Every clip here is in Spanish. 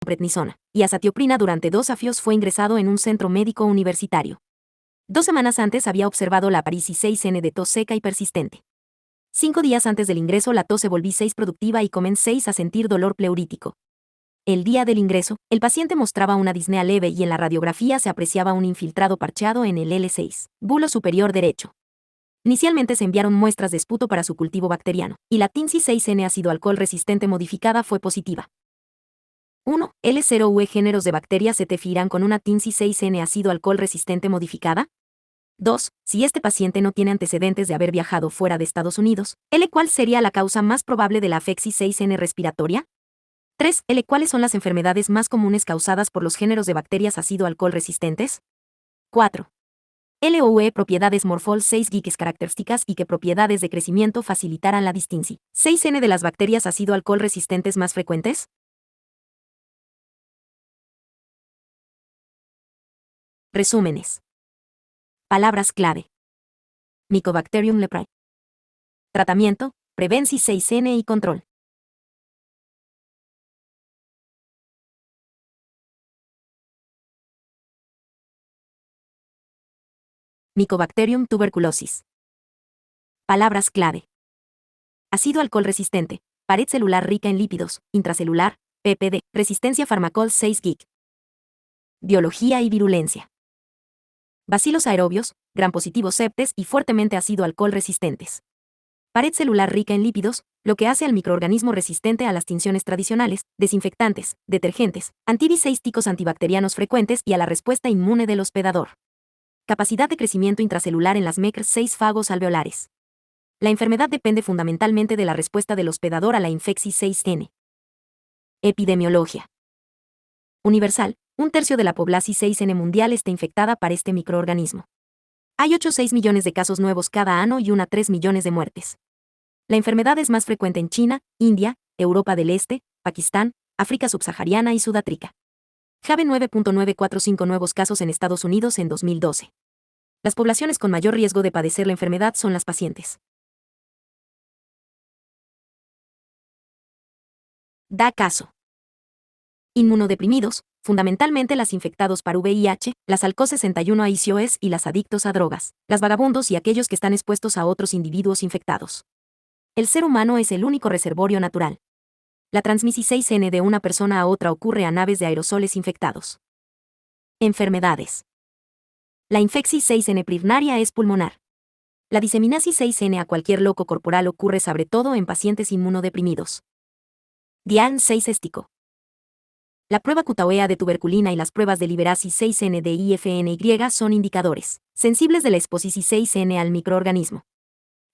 prednisona y azatioprina durante 2 afios fue ingresado en un centro médico universitario. 2 semanas antes había observado la aparición 6N de tos seca y persistente. 5 días antes del ingreso la tos se volvió 6 productiva y comen 6 a sentir dolor pleurítico. El día del ingreso, el paciente mostraba una disnea leve y en la radiografía se apreciaba un infiltrado parcheado en el L6, bulo superior derecho. Inicialmente se enviaron muestras de esputo para su cultivo bacteriano, y la TINSI6N ácido alcohol resistente modificada fue positiva. 1. L0UE géneros de bacterias se tefirán con una TINSI6N ácido alcohol resistente modificada. 2. Si este paciente no tiene antecedentes de haber viajado fuera de Estados Unidos, ¿cuál sería la causa más probable de la afexis 6N respiratoria? 3. ¿Cuáles son las enfermedades más comunes causadas por los géneros de bacterias ácido alcohol resistentes? 4. LOE propiedades morfol 6 geeks características y qué propiedades de crecimiento facilitarán la distinción 6N de las bacterias ácido alcohol resistentes más frecuentes. Resúmenes. Palabras clave. Mycobacterium leprae. Tratamiento, prevención 6N y control. Mycobacterium tuberculosis. Palabras clave. Ácido alcohol resistente, pared celular rica en lípidos, intracelular, PPD, resistencia farmacol 6 GIC. Biología y virulencia. Bacilos aerobios, gram positivos septes y fuertemente ácido alcohol resistentes. Pared celular rica en lípidos, lo que hace al microorganismo resistente a las tinciones tradicionales, desinfectantes, detergentes, antibiseísticos antibacterianos frecuentes y a la respuesta inmune del hospedador. Capacidad de crecimiento intracelular en las MECR6 fagos alveolares. La enfermedad depende fundamentalmente de la respuesta del hospedador a la infexis 6N. Epidemiología. Universal, 1/3 de la población 6N mundial está infectada por este microorganismo. Hay 8,6 millones de casos nuevos cada año y 1,3 millones de muertes. La enfermedad es más frecuente en China, India, Europa del Este, Pakistán, África subsahariana y Sudáfrica. Jave 9.945 nuevos casos en Estados Unidos en 2012. Las poblaciones con mayor riesgo de padecer la enfermedad son las pacientes. Da caso. Inmunodeprimidos, fundamentalmente las infectados por VIH, las ALCO61 AICOS y las adictos a drogas, las vagabundos y aquellos que están expuestos a otros individuos infectados. El ser humano es el único reservorio natural. La transmisión 6N de una persona a otra ocurre a naves de aerosoles infectados. Enfermedades. La infexis 6N primaria es pulmonar. La diseminasis 6N a cualquier loco corporal ocurre sobre todo en pacientes inmunodeprimidos. Dian 6 éstico. La prueba cutaoea de tuberculina y las pruebas de liberasis 6N de IFNY son indicadores sensibles de la exposición 6N al microorganismo.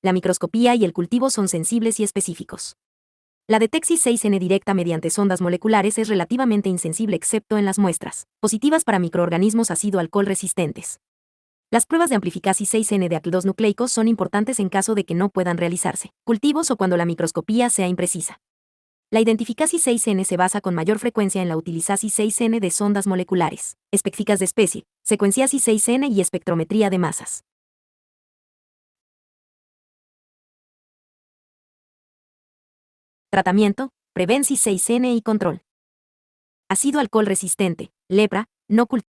La microscopía y el cultivo son sensibles y específicos. La detección 6N directa mediante sondas moleculares es relativamente insensible excepto en las muestras positivas para microorganismos ácido alcohol resistentes. Las pruebas de amplificación 6N de ácidos nucleicos son importantes en caso de que no puedan realizarse cultivos o cuando la microscopía sea imprecisa. La identificación 6N se basa con mayor frecuencia en la utilización 6N de sondas moleculares, específicas de especie, secuenciación 6N y espectrometría de masas. Tratamiento, prevención 6N y control. Ácido alcohol resistente, lepra, no cultivo.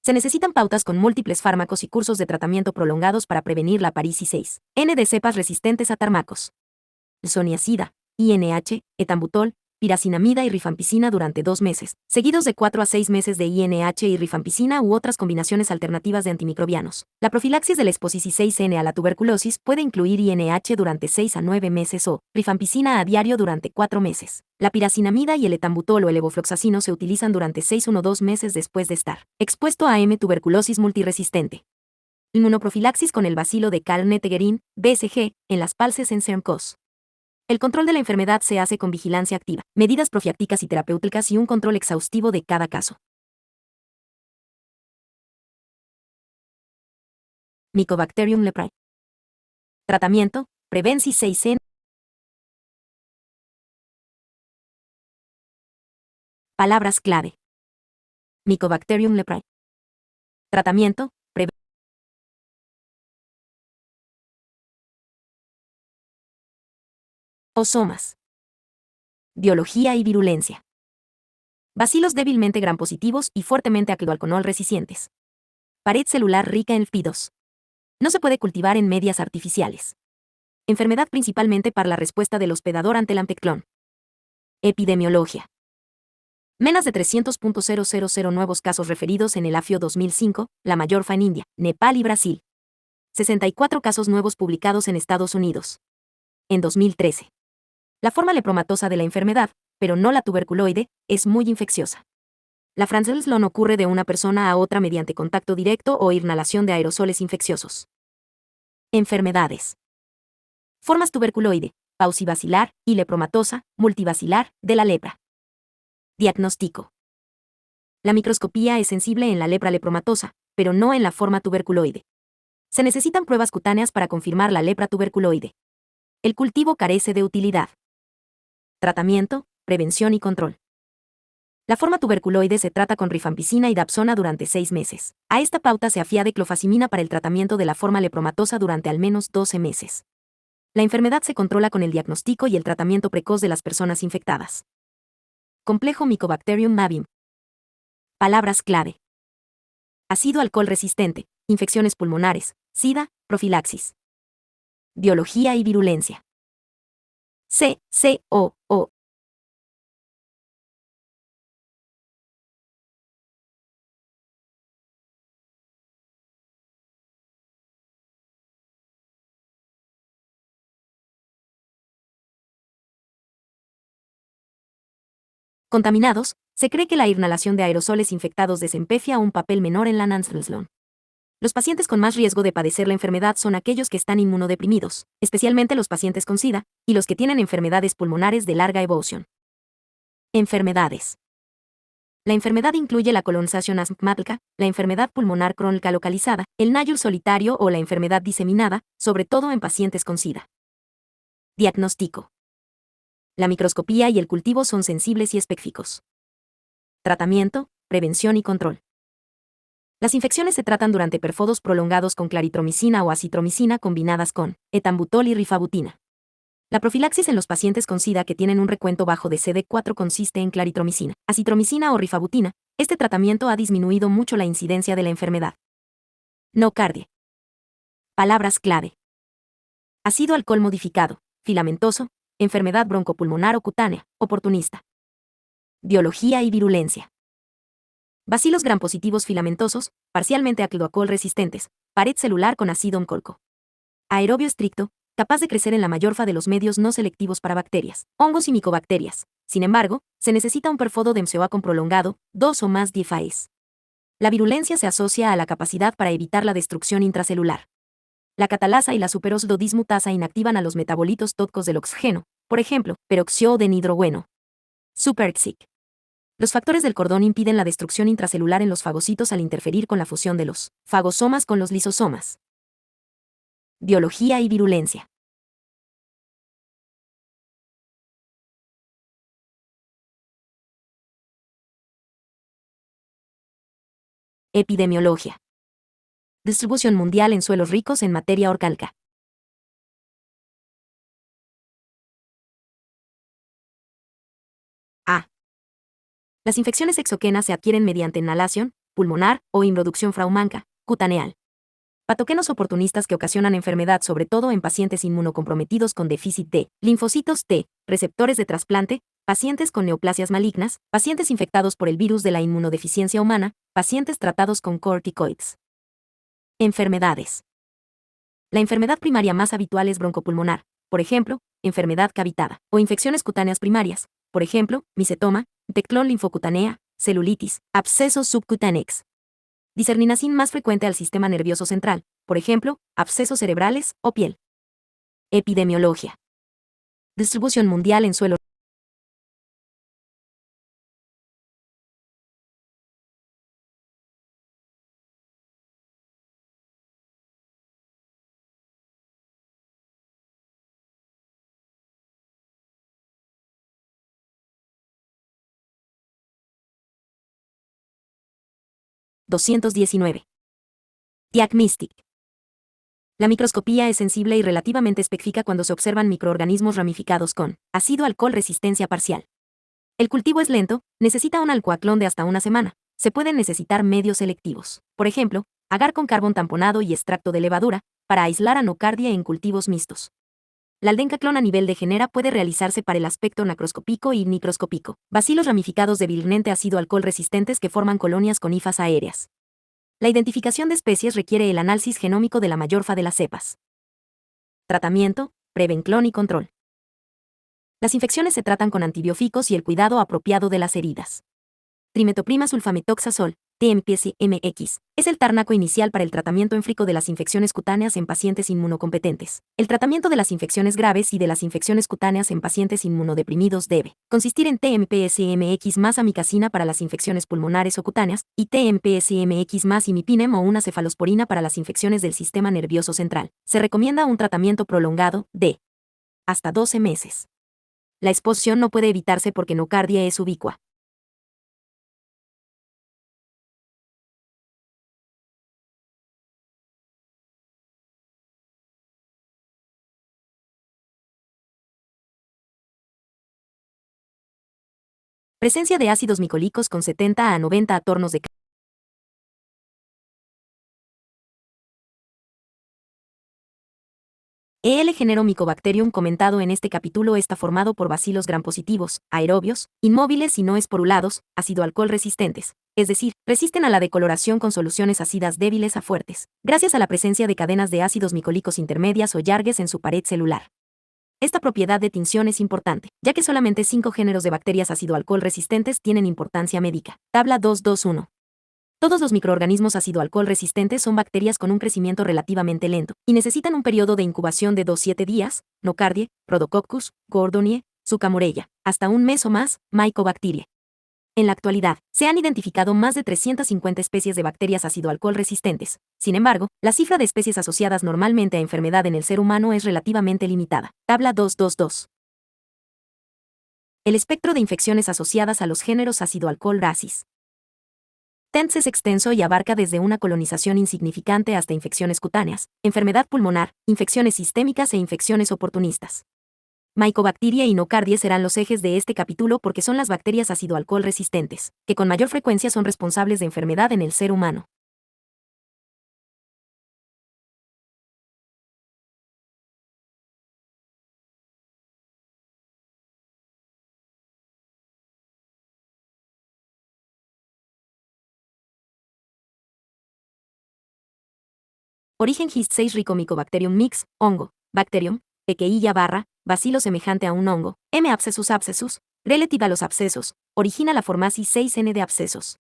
Se necesitan pautas con múltiples fármacos y cursos de tratamiento prolongados para prevenir la aparición 6N de cepas resistentes a fármacos. Isoniazida, INH, etambutol, piracinamida y rifampicina durante 2 meses, seguidos de 4 a 6 meses de INH y rifampicina u otras combinaciones alternativas de antimicrobianos. La profilaxis de la exposición 6N a la tuberculosis puede incluir INH durante 6 a 9 meses o rifampicina a diario durante 4 meses. La piracinamida y el etambutol o el levofloxacino se utilizan durante 6-2 meses después de estar expuesto a tuberculosis multiresistente. Inmunoprofilaxis con el bacilo de Kalne-Tegerin, BSG, en las palses en Cerncos. El control de la enfermedad se hace con vigilancia activa, medidas profilácticas y terapéuticas y un control exhaustivo de cada caso. Mycobacterium leprae. Tratamiento, prevención 6N. Palabras clave. Mycobacterium leprae. Tratamiento, prevención. Osomas. Biología y virulencia. Bacilos débilmente grampositivos y fuertemente a cloalconol resistentes. Pared celular rica en lpidos. No se puede cultivar en medias artificiales. Enfermedad principalmente para la respuesta del hospedador ante el ampiclón. Epidemiología. Menos de 300.000 nuevos casos referidos en el AFIO 2005, la mayor fue en India, Nepal y Brasil. 64 casos nuevos publicados en Estados Unidos. En 2013. La forma lepromatosa de la enfermedad, pero no la tuberculoide, es muy infecciosa. La Francelslon ocurre de una persona a otra mediante contacto directo o inhalación de aerosoles infecciosos. Enfermedades. Formas tuberculoide, paucibacilar y lepromatosa, multibacilar, de la lepra. Diagnóstico. La microscopía es sensible en la lepra lepromatosa, pero no en la forma tuberculoide. Se necesitan pruebas cutáneas para confirmar la lepra tuberculoide. El cultivo carece de utilidad. Tratamiento, prevención y control. La forma tuberculoide se trata con rifampicina y dapsona durante 6 meses. A esta pauta se afía de clofazimina para el tratamiento de la forma lepromatosa durante al menos 12 meses. La enfermedad se controla con el diagnóstico y el tratamiento precoz de las personas infectadas. Complejo Mycobacterium mavim. Palabras clave. Ácido alcohol resistente, infecciones pulmonares, SIDA, profilaxis. Biología y virulencia. C-O-O. Contaminados, se cree que la inhalación de aerosoles infectados desempeña un papel menor en la Nansenslon. Los pacientes con más riesgo de padecer la enfermedad son aquellos que están inmunodeprimidos, especialmente los pacientes con SIDA, y los que tienen enfermedades pulmonares de larga evolución. Enfermedades. La enfermedad incluye la colonización asmática, la enfermedad pulmonar crónica localizada, el NAYUL solitario o la enfermedad diseminada, sobre todo en pacientes con SIDA. Diagnóstico. La microscopía y el cultivo son sensibles y específicos. Tratamiento, prevención y control. Las infecciones se tratan durante periodos prolongados con claritromicina o acitromicina combinadas con etambutol y rifabutina. La profilaxis en los pacientes con SIDA que tienen un recuento bajo de CD4 consiste en claritromicina, acitromicina o rifabutina. Este tratamiento ha disminuido mucho la incidencia de la enfermedad. Nocardia. Palabras clave. Ácido alcohol modificado, filamentoso, enfermedad broncopulmonar o cutánea, oportunista. Biología y virulencia. Bacilos grampositivos filamentosos, parcialmente acloalcohol resistentes, pared celular con ácido oncolco. Aerobio estricto, capaz de crecer en la mayor fa de los medios no selectivos para bacterias, hongos y micobacterias. Sin embargo, se necesita un perfodo de MCOA prolongado, 2 o más DFAs. La virulencia se asocia a la capacidad para evitar la destrucción intracelular. La catalasa y la superosdodismutasa inactivan a los metabolitos tóxicos del oxígeno, por ejemplo, peroxio de nidrogüeno. Superxic. Los factores del cordón impiden la destrucción intracelular en los fagocitos al interferir con la fusión de los fagosomas con los lisosomas. Biología y virulencia. Epidemiología. Distribución mundial en suelos ricos en materia orgánica. A. Las infecciones exoquenas se adquieren mediante inhalación, pulmonar o introducción fraumanca, cutaneal. Patógenos oportunistas que ocasionan enfermedad sobre todo en pacientes inmunocomprometidos con déficit de linfocitos T, receptores de trasplante, pacientes con neoplasias malignas, pacientes infectados por el virus de la inmunodeficiencia humana, pacientes tratados con corticoides. Enfermedades. La enfermedad primaria más habitual es broncopulmonar, por ejemplo, enfermedad cavitada, o infecciones cutáneas primarias, por ejemplo, micetoma, teclón linfocutánea, celulitis, abscesos subcutáneos. Discerninacin más frecuente al sistema nervioso central, por ejemplo, abscesos cerebrales o piel. Epidemiología. Distribución mundial en suelo. $219. Diagnostic. La microscopía es sensible y relativamente específica cuando se observan microorganismos ramificados con ácido-alcohol resistencia parcial. El cultivo es lento, necesita un alcoaclón de hasta una semana. Se pueden necesitar medios selectivos. Por ejemplo, agar con carbón tamponado y extracto de levadura, para aislar a nocardia en cultivos mixtos. La aldencaclón a nivel de genera puede realizarse para el aspecto macroscópico y microscópico. Bacilos ramificados de virulente ácido-alcohol resistentes que forman colonias con hifas aéreas. La identificación de especies requiere el análisis genómico de la mayorfa de las cepas. Tratamiento, prevención y control. Las infecciones se tratan con antibióticos y el cuidado apropiado de las heridas. Trimetoprima sulfamethoxazol, TMPC-MX, es el fármaco inicial para el tratamiento enfrico de las infecciones cutáneas en pacientes inmunocompetentes. El tratamiento de las infecciones graves y de las infecciones cutáneas en pacientes inmunodeprimidos debe consistir en TMPS-MX más amicacina para las infecciones pulmonares o cutáneas, y TMPS-MX más imipinem o una cefalosporina para las infecciones del sistema nervioso central. Se recomienda un tratamiento prolongado de hasta 12 meses. La exposición no puede evitarse porque nocardia es ubicua. Presencia de ácidos micólicos con 70 a 90 atornos de El género Mycobacterium comentado en este capítulo está formado por bacilos grampositivos, aerobios, inmóviles y no esporulados, ácido-alcohol resistentes, es decir, resisten a la decoloración con soluciones ácidas débiles a fuertes, gracias a la presencia de cadenas de ácidos micólicos intermedias o yargues en su pared celular. Esta propiedad de tinción es importante, ya que solamente 5 géneros de bacterias ácido-alcohol resistentes tienen importancia médica. Tabla 221. Todos los microorganismos ácido-alcohol resistentes son bacterias con un crecimiento relativamente lento y necesitan un periodo de incubación de 2-7 días, Nocardia, Rhodococcus, Gordonie, Zucamorella, hasta un mes o más, Mycobacteria. En la actualidad, se han identificado más de 350 especies de bacterias ácido-alcohol resistentes. Sin embargo, la cifra de especies asociadas normalmente a enfermedad en el ser humano es relativamente limitada. Tabla 222. El espectro de infecciones asociadas a los géneros ácido-alcohol racis. TENS es extenso y abarca desde una colonización insignificante hasta infecciones cutáneas, enfermedad pulmonar, infecciones sistémicas e infecciones oportunistas. Mycobacteria y nocardia serán los ejes de este capítulo porque son las bacterias ácido-alcohol resistentes, que con mayor frecuencia son responsables de enfermedad en el ser humano. Origen Hist 6 rico Mycobacterium mix, hongo, Bacterium, pequeilla barra, bacilo semejante a un hongo, M. abscessus, relativa a los abscesos, origina la formasis 6N de abscesos.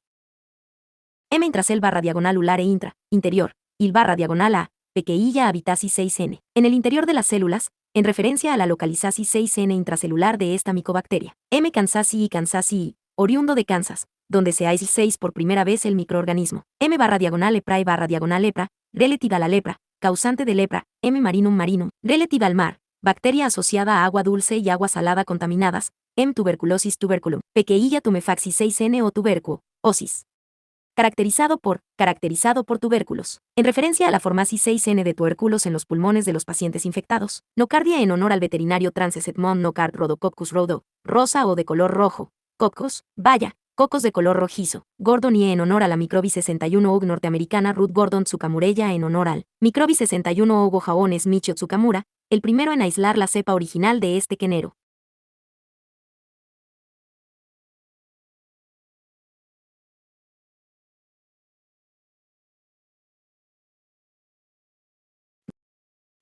M intracel barra diagonal ular e intra, interior, il barra diagonal A, pequeilla habitasis 6N. En el interior de las células, en referencia a la localizasis 6N intracelular de esta micobacteria. M. kansasii, oriundo de Kansas, donde se aisla 6 por primera vez el microorganismo. M barra diagonal leprae barra diagonal lepra, relativa a la lepra, causante de lepra, M. marinum, relativa al mar, bacteria asociada a agua dulce y agua salada contaminadas, M. tuberculosis tuberculum, pequeilla tumefaxis 6N o tubercuo, osis. Caracterizado por tubérculos, en referencia a la formasis 6N de tuberculos en los pulmones de los pacientes infectados. Nocardia en honor al veterinario Frances Edmond Nocard Rhodococcus rhodo, rosa o de color rojo. Cocos, vaya, cocos de color rojizo. Gordonie en honor a la Microbis 61 og norteamericana Ruth Gordon Tsukamurella en honor al Microbis 61 og jaones Michio Tsukamura, el primero en aislar la cepa original de este género.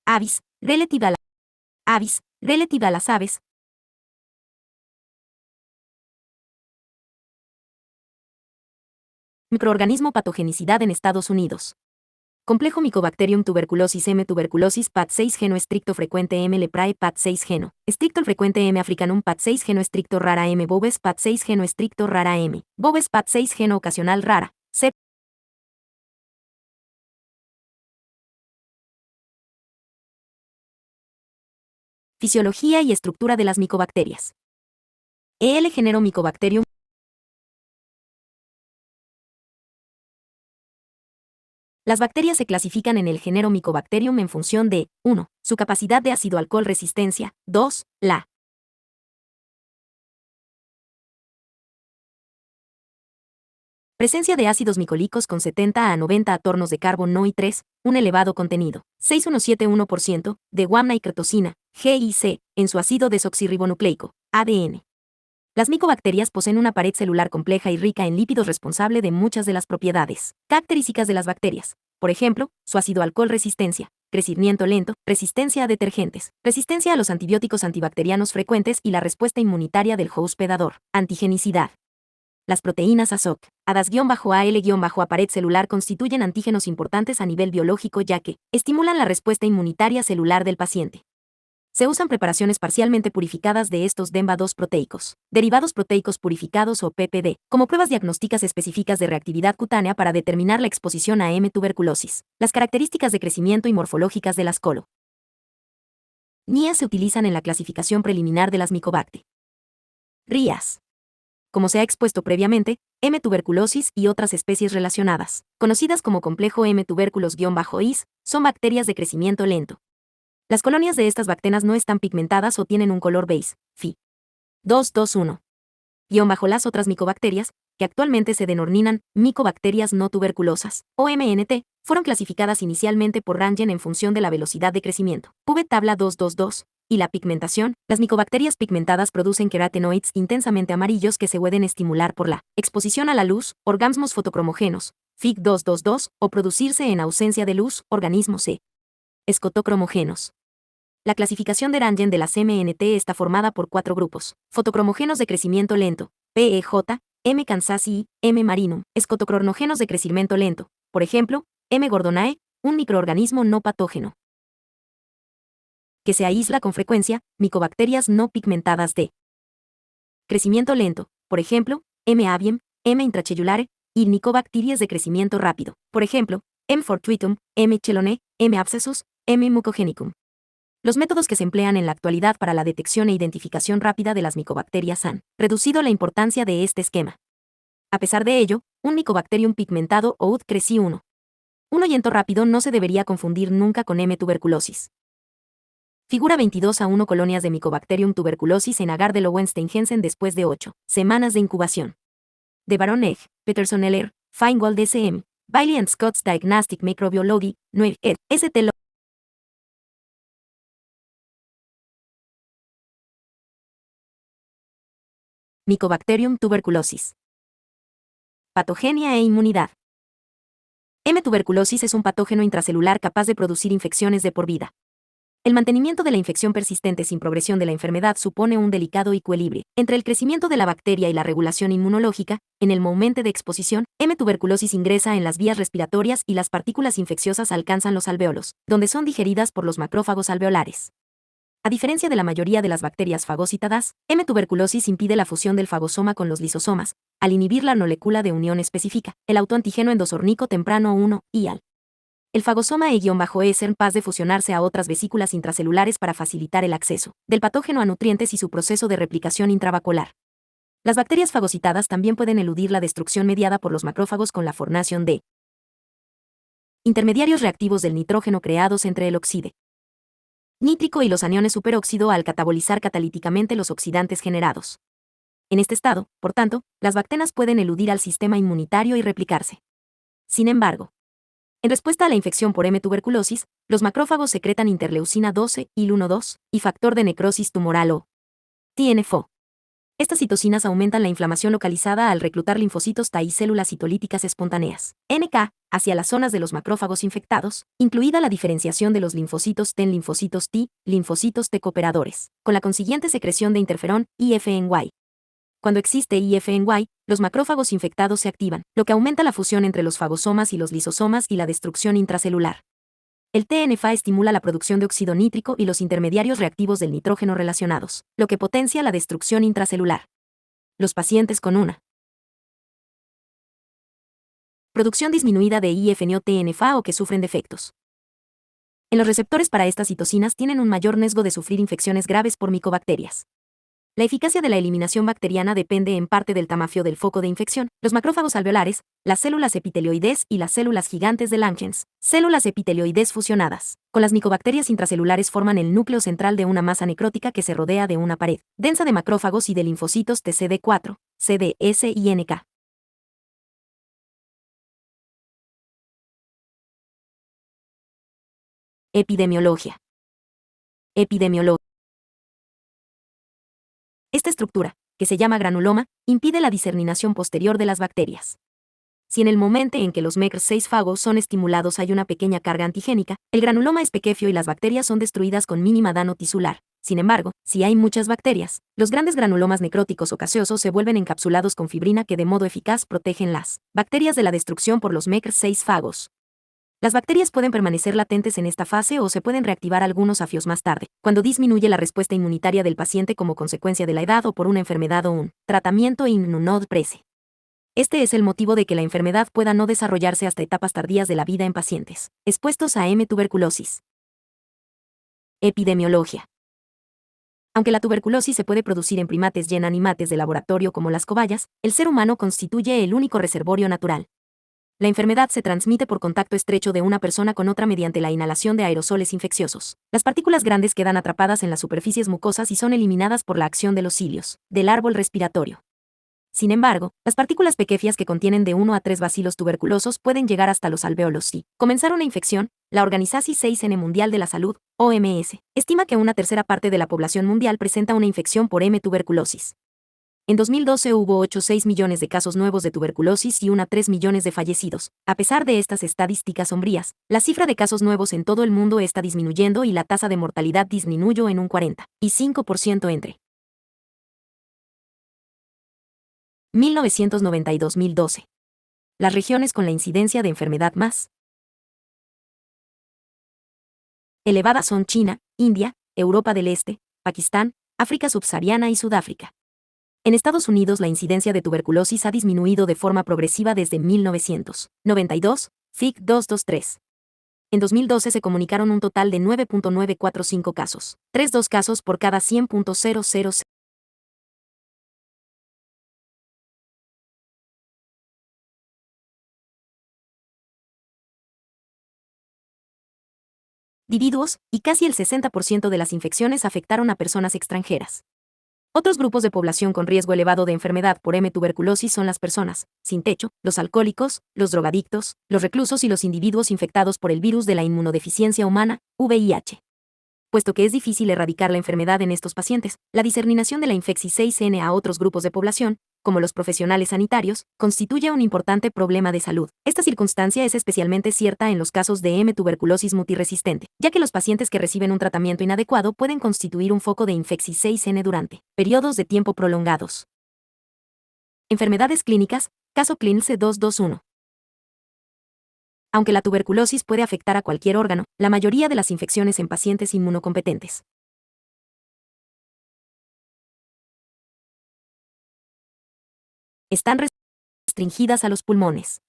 Avis, relativa a las aves. Microorganismo patogenicidad en Estados Unidos. Complejo Mycobacterium tuberculosis M tuberculosis PAT6 geno estricto frecuente M leprae PAT6 geno. Estricto frecuente M africanum PAT6 geno estricto rara M boves PAT6 geno estricto rara M. Boves PAT6 geno ocasional rara. C. Fisiología y estructura de las micobacterias. El género Mycobacterium. Las bacterias se clasifican en el género Mycobacterium en función de 1. Su capacidad de ácido-alcohol resistencia, 2. La presencia de ácidos micólicos con 70 a 90 átomos de carbono y 3. Un elevado contenido, 6171%, de guanina-crotosina, GIC, en su ácido desoxirribonucleico, ADN. Las micobacterias poseen una pared celular compleja y rica en lípidos responsable de muchas de las propiedades características de las bacterias. Por ejemplo, su ácido-alcohol resistencia, crecimiento lento, resistencia a detergentes, resistencia a los antibióticos antibacterianos frecuentes y la respuesta inmunitaria del hospedador, antigenicidad. Las proteínas ASOC, ADAS-AL-A pared celular constituyen antígenos importantes a nivel biológico ya que estimulan la respuesta inmunitaria celular del paciente. Se usan preparaciones parcialmente purificadas de estos DEMBA2 proteicos, derivados proteicos purificados o PPD, como pruebas diagnósticas específicas de reactividad cutánea para determinar la exposición a M. tuberculosis, las características de crecimiento y morfológicas de las colo. NIAS se utilizan en la clasificación preliminar de las micobacterias. RIAS. Como se ha expuesto previamente, M. tuberculosis y otras especies relacionadas, conocidas como complejo M. tuberculos-is, son bacterias de crecimiento lento. Las colonias de estas bacterias no están pigmentadas o tienen un color beige, Phi. 221. Las otras micobacterias, que actualmente se denominan micobacterias no tuberculosas, o MNT, fueron clasificadas inicialmente por Rangen en función de la velocidad de crecimiento, PUB tabla 222, y la pigmentación. Las micobacterias pigmentadas producen queratoinoides intensamente amarillos que se pueden estimular por la exposición a la luz, organismos fotocromogéneos, Fig 222, o producirse en ausencia de luz, organismos escotocromogéneos. La clasificación de Rangen de las MNT está formada por 4 grupos: fotocromogéneos de crecimiento lento, PEJ, M. kansasii, M. marinum, escotocronogéneos de crecimiento lento, por ejemplo, M. gordonae, un microorganismo no patógeno que se aísla con frecuencia, micobacterias no pigmentadas de crecimiento lento, por ejemplo, M. avium, M. intracellulare, y micobacterias de crecimiento rápido, por ejemplo, M. fortuitum, M. chelonae, M. abscessus, M. mucogenicum. Los métodos que se emplean en la actualidad para la detección e identificación rápida de las micobacterias han reducido la importancia de este esquema. A pesar de ello, un Mycobacterium pigmentado o UD-CRECI1. Un oyento rápido no se debería confundir nunca con M. tuberculosis. Figura 22a1 colonias de Mycobacterium tuberculosis en agar de Lowenstein-Jensen después de 8 semanas de incubación. De Baron Egg, Peterson Eller, Feingold SM, Bailey and Scott's Diagnostic Microbiology, 9 ed. St. Mycobacterium tuberculosis. Patogenia e inmunidad. M. tuberculosis es un patógeno intracelular capaz de producir infecciones de por vida. El mantenimiento de la infección persistente sin progresión de la enfermedad supone un delicado equilibrio entre el crecimiento de la bacteria y la regulación inmunológica. En el momento de exposición, M. tuberculosis ingresa en las vías respiratorias y las partículas infecciosas alcanzan los alvéolos, donde son digeridas por los macrófagos alveolares. A diferencia de la mayoría de las bacterias fagocitadas, M. tuberculosis impide la fusión del fagosoma con los lisosomas, al inhibir la molécula de unión específica, el autoantígeno endosornico temprano 1, IAL. El fagosoma E-es capaz de fusionarse a otras vesículas intracelulares para facilitar el acceso del patógeno a nutrientes y su proceso de replicación intravascular. Las bacterias fagocitadas también pueden eludir la destrucción mediada por los macrófagos con la formación de intermediarios reactivos del nitrógeno creados entre el óxido nítrico y los aniones superóxido al catabolizar catalíticamente los oxidantes generados. En este estado, por tanto, las bacterias pueden eludir al sistema inmunitario y replicarse. Sin embargo, en respuesta a la infección por M. tuberculosis, los macrófagos secretan interleucina 12, IL-1-2, y factor de necrosis tumoral o TNFO. Estas citocinas aumentan la inflamación localizada al reclutar linfocitos T y células citolíticas espontáneas, NK, hacia las zonas de los macrófagos infectados, incluida la diferenciación de los linfocitos T en linfocitos T, linfocitos T cooperadores, con la consiguiente secreción de interferón, IFNY. Cuando existe IFNY, los macrófagos infectados se activan, lo que aumenta la fusión entre los fagosomas y los lisosomas y la destrucción intracelular. El TNFA estimula la producción de óxido nítrico y los intermediarios reactivos del nitrógeno relacionados, lo que potencia la destrucción intracelular. Los pacientes con una producción disminuida de IFNO-TNFA o que sufren defectos en los receptores para estas citocinas tienen un mayor riesgo de sufrir infecciones graves por micobacterias. La eficacia de la eliminación bacteriana depende en parte del tamaño del foco de infección, los macrófagos alveolares, las células epitelioides y las células gigantes de Langerhans, células epitelioides fusionadas. Con las micobacterias intracelulares forman el núcleo central de una masa necrótica que se rodea de una pared densa de macrófagos y de linfocitos TCD4, CDS y NK. Epidemiología. Epidemiología. Esta estructura, que se llama granuloma, impide la diseminación posterior de las bacterias. Si en el momento en que los MECR6 fagos son estimulados hay una pequeña carga antigénica, el granuloma es pequeño y las bacterias son destruidas con mínima daño tisular. Sin embargo, si hay muchas bacterias, los grandes granulomas necróticos o gaseosos se vuelven encapsulados con fibrina que de modo eficaz protegen las bacterias de la destrucción por los MECR6 fagos. Las bacterias pueden permanecer latentes en esta fase o se pueden reactivar algunos afios más tarde, cuando disminuye la respuesta inmunitaria del paciente como consecuencia de la edad o por una enfermedad o un tratamiento inmunodepresivo. Este es el motivo de que la enfermedad pueda no desarrollarse hasta etapas tardías de la vida en pacientes expuestos a tuberculosis. Epidemiología. Aunque la tuberculosis se puede producir en primates y en animates de laboratorio como las cobayas, el ser humano constituye el único reservorio natural. La enfermedad se transmite por contacto estrecho de una persona con otra mediante la inhalación de aerosoles infecciosos. Las partículas grandes quedan atrapadas en las superficies mucosas y son eliminadas por la acción de los cilios del árbol respiratorio. Sin embargo, las partículas pequeñas que contienen de 1 a 3 bacilos tuberculosos pueden llegar hasta los alvéolos si comenzar una infección. La Organización 6N Mundial de la Salud, OMS, estima que una tercera parte de la población mundial presenta una infección por tuberculosis. En 2012 hubo 8,6 millones de casos nuevos de tuberculosis y 1,3 millones de fallecidos. A pesar de estas estadísticas sombrías, la cifra de casos nuevos en todo el mundo está disminuyendo y la tasa de mortalidad disminuyó en un 45% entre 1990 y 2012. Las regiones con la incidencia de enfermedad más elevada son China, India, Europa del Este, Pakistán, África subsahariana y Sudáfrica. En Estados Unidos la incidencia de tuberculosis ha disminuido de forma progresiva desde 1992, FIC 223. En 2012 se comunicaron un total de 9.945 casos, 3,2 casos por cada 100.000. Individuos, y casi el 60% de las infecciones afectaron a personas extranjeras. Otros grupos de población con riesgo elevado de enfermedad por tuberculosis son las personas sin techo, los alcohólicos, los drogadictos, los reclusos y los individuos infectados por el virus de la inmunodeficiencia humana, VIH. Puesto que es difícil erradicar la enfermedad en estos pacientes, la diseminación de la infección 6N a otros grupos de población, como los profesionales sanitarios, constituye un importante problema de salud. Esta circunstancia es especialmente cierta en los casos de tuberculosis multiresistente, ya que los pacientes que reciben un tratamiento inadecuado pueden constituir un foco de infección 6N durante periodos de tiempo prolongados. Enfermedades clínicas, caso ClinC 221. Aunque la tuberculosis puede afectar a cualquier órgano, la mayoría de las infecciones en pacientes inmunocompetentes están restringidas a los pulmones.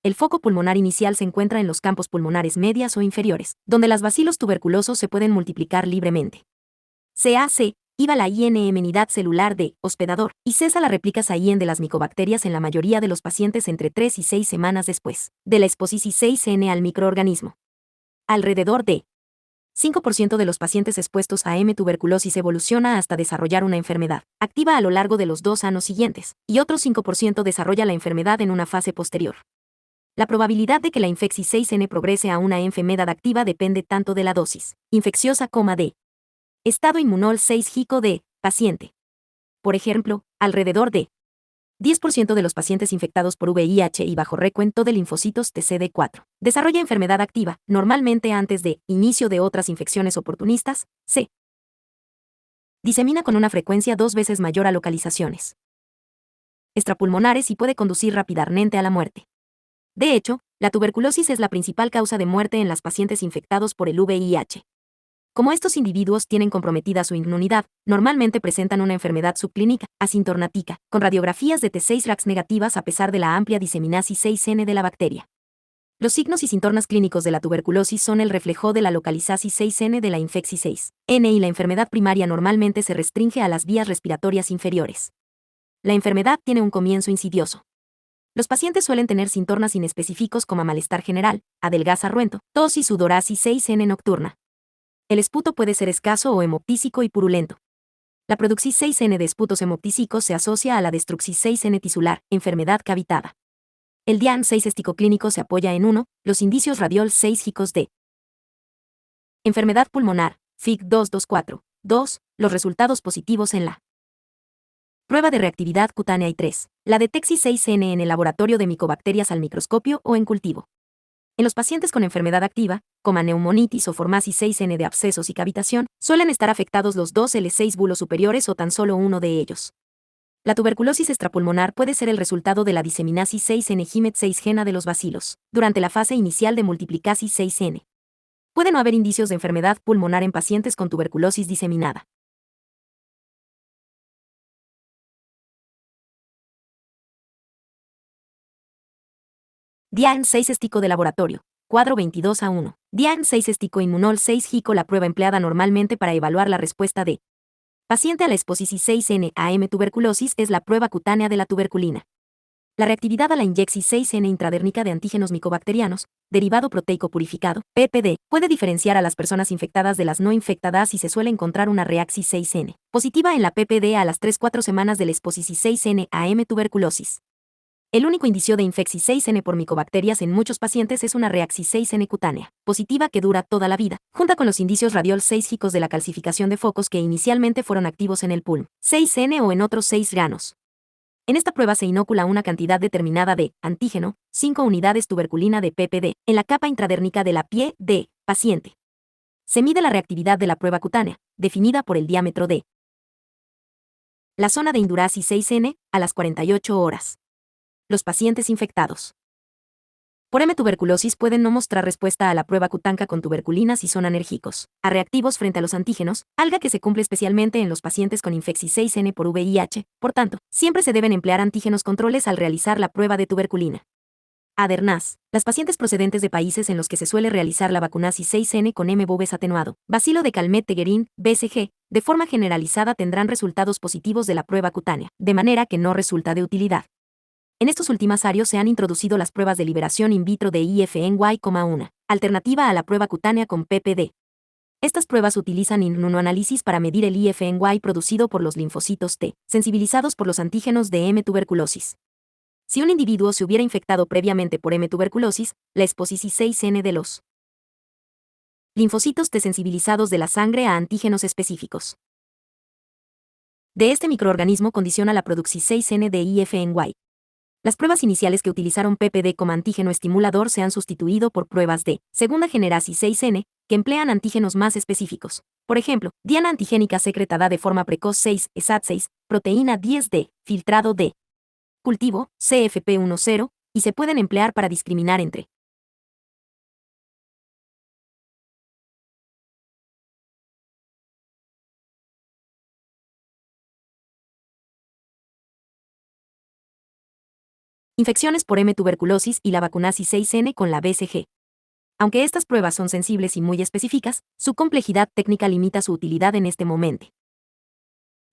El foco pulmonar inicial se encuentra en los campos pulmonares medias o inferiores, donde las bacilos tuberculosos se pueden multiplicar libremente. CAC, IVA la inmunidad celular de hospedador, y cesa la réplica SAIN de las micobacterias en la mayoría de los pacientes entre 3 y 6 semanas después de la exposición 6N al microorganismo. Alrededor de 5% de los pacientes expuestos a tuberculosis evoluciona hasta desarrollar una enfermedad activa a lo largo de los 2 años siguientes, y otro 5% desarrolla la enfermedad en una fase posterior. La probabilidad de que la infección 6N progrese a una enfermedad activa depende tanto de la dosis infecciosa como de estado inmunol 6 gico de paciente. Por ejemplo, alrededor de 10% de los pacientes infectados por VIH y bajo recuento de linfocitos TCD4 desarrolla enfermedad activa, normalmente antes de inicio de otras infecciones oportunistas, se disemina con una frecuencia 2 veces mayor a localizaciones extrapulmonares y puede conducir rápidamente a la muerte. De hecho, la tuberculosis es la principal causa de muerte en los pacientes infectados por el VIH. Como estos individuos tienen comprometida su inmunidad, normalmente presentan una enfermedad subclínica, asintomática, con radiografías de T6 RAX negativas a pesar de la amplia diseminación 6N de la bacteria. Los signos y síntomas clínicos de la tuberculosis son el reflejo de la localización 6N de la infección 6N y la enfermedad primaria normalmente se restringe a las vías respiratorias inferiores. La enfermedad tiene un comienzo insidioso. Los pacientes suelen tener síntomas inespecíficos como malestar general, adelgazamiento, tos y sudorasis 6N nocturna. El esputo puede ser escaso o hemoptísico y purulento. La producción 6N de esputos hemoptísicos se asocia a la destrucción 6N tisular, enfermedad cavitada. El diagnóstico clínico se apoya en 1. Los indicios radiol 6 hicos de enfermedad pulmonar, FIC 224. 2. Los resultados positivos en la prueba de reactividad cutánea y 3. La detección 6N en el laboratorio de micobacterias al microscopio o en cultivo. En los pacientes con enfermedad activa, como neumonitis o formasis 6N de abscesos y cavitación, suelen estar afectados los 2 L6 bulos superiores o tan solo uno de ellos. La tuberculosis extrapulmonar puede ser el resultado de la diseminasis 6N Gimet 6 gena de los bacilos, durante la fase inicial de multiplicasis 6N. Puede no haber indicios de enfermedad pulmonar en pacientes con tuberculosis diseminada. Diagnóstico de laboratorio. Cuadro 22A1. Diagnóstico inmunol 6 GICO. La prueba empleada normalmente para evaluar la respuesta de paciente a la exposición 6N a M tuberculosis es la prueba cutánea de la tuberculina. La reactividad a la inyección 6N intradérmica de antígenos micobacterianos, derivado proteico purificado, PPD, puede diferenciar a las personas infectadas de las no infectadas y se suele encontrar una reacción 6N positiva en la PPD a las 3-4 semanas de la exposición 6N a M tuberculosis. El único indicio de infección 6N por micobacterias en muchos pacientes es una reacción 6N cutánea, positiva que dura toda la vida, junto con los indicios radiol 6 hicos de la calcificación de focos que inicialmente fueron activos en el pulmón 6N o en otros 6 granos. En esta prueba se inocula una cantidad determinada de antígeno, 5 unidades tuberculina de PPD, en la capa intradérmica de la piel de paciente. Se mide la reactividad de la prueba cutánea, definida por el diámetro de la zona de indurasis 6N, a las 48 horas. Los pacientes infectados por M. tuberculosis pueden no mostrar respuesta a la prueba cutánea con tuberculina si son alérgicos a reactivos frente a los antígenos, algo que se cumple especialmente en los pacientes con infección 6N por VIH. Por tanto, siempre se deben emplear antígenos controles al realizar la prueba de tuberculina. Además, las pacientes procedentes de países en los que se suele realizar la vacunasis 6N con M. bovis atenuado, bacilo de Calmette-Guerin, BCG, de forma generalizada tendrán resultados positivos de la prueba cutánea, de manera que no resulta de utilidad. En estos últimos años se han introducido las pruebas de liberación in vitro de IFNY, una alternativa a la prueba cutánea con PPD. Estas pruebas utilizan inmunoanálisis para medir el IFNY producido por los linfocitos T, sensibilizados por los antígenos de M. tuberculosis. Si un individuo se hubiera infectado previamente por M. tuberculosis, la exposición 6N de los linfocitos T sensibilizados de la sangre a antígenos específicos de este microorganismo condiciona la producción 6N de IFNY. Las pruebas iniciales que utilizaron PPD como antígeno estimulador se han sustituido por pruebas de segunda generación 6N, que emplean antígenos más específicos. Por ejemplo, diana antigénica secretada de forma precoz 6, ESAT6, proteína 10D, filtrado de cultivo, CFP10, y se pueden emplear para discriminar entre infecciones por M. tuberculosis y la vacunasis 6N con la BCG. Aunque estas pruebas son sensibles y muy específicas, su complejidad técnica limita su utilidad en este momento.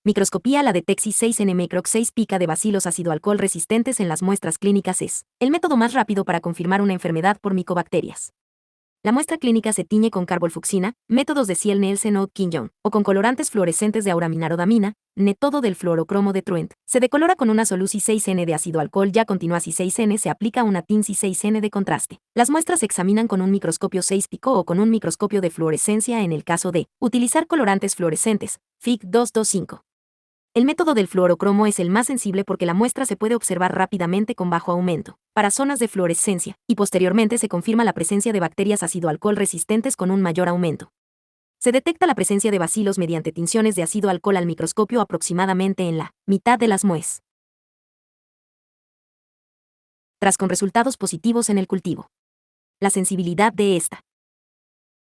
Microscopía. La detección 6N microc 6 pica de bacilos ácido alcohol resistentes en las muestras clínicas es el método más rápido para confirmar una enfermedad por micobacterias. La muestra clínica se tiñe con carbolfucsina, métodos de Ciel-Nielsen o Quinjon, o con colorantes fluorescentes de auraminarodamina, método del fluorocromo de Truent. Se decolora con una solución 6N de ácido alcohol. Ya continuasi 6N se aplica una tinsi 6N de contraste. Las muestras se examinan con un microscopio 6 pico o con un microscopio de fluorescencia en el caso de utilizar colorantes fluorescentes, FIC 225. El método del fluorocromo es el más sensible porque la muestra se puede observar rápidamente con bajo aumento, para zonas de fluorescencia, y posteriormente se confirma la presencia de bacterias ácido alcohol resistentes con un mayor aumento. Se detecta la presencia de bacilos mediante tinciones de ácido alcohol al microscopio aproximadamente en la mitad de las muestras. Tras con resultados positivos en el cultivo. La sensibilidad de esta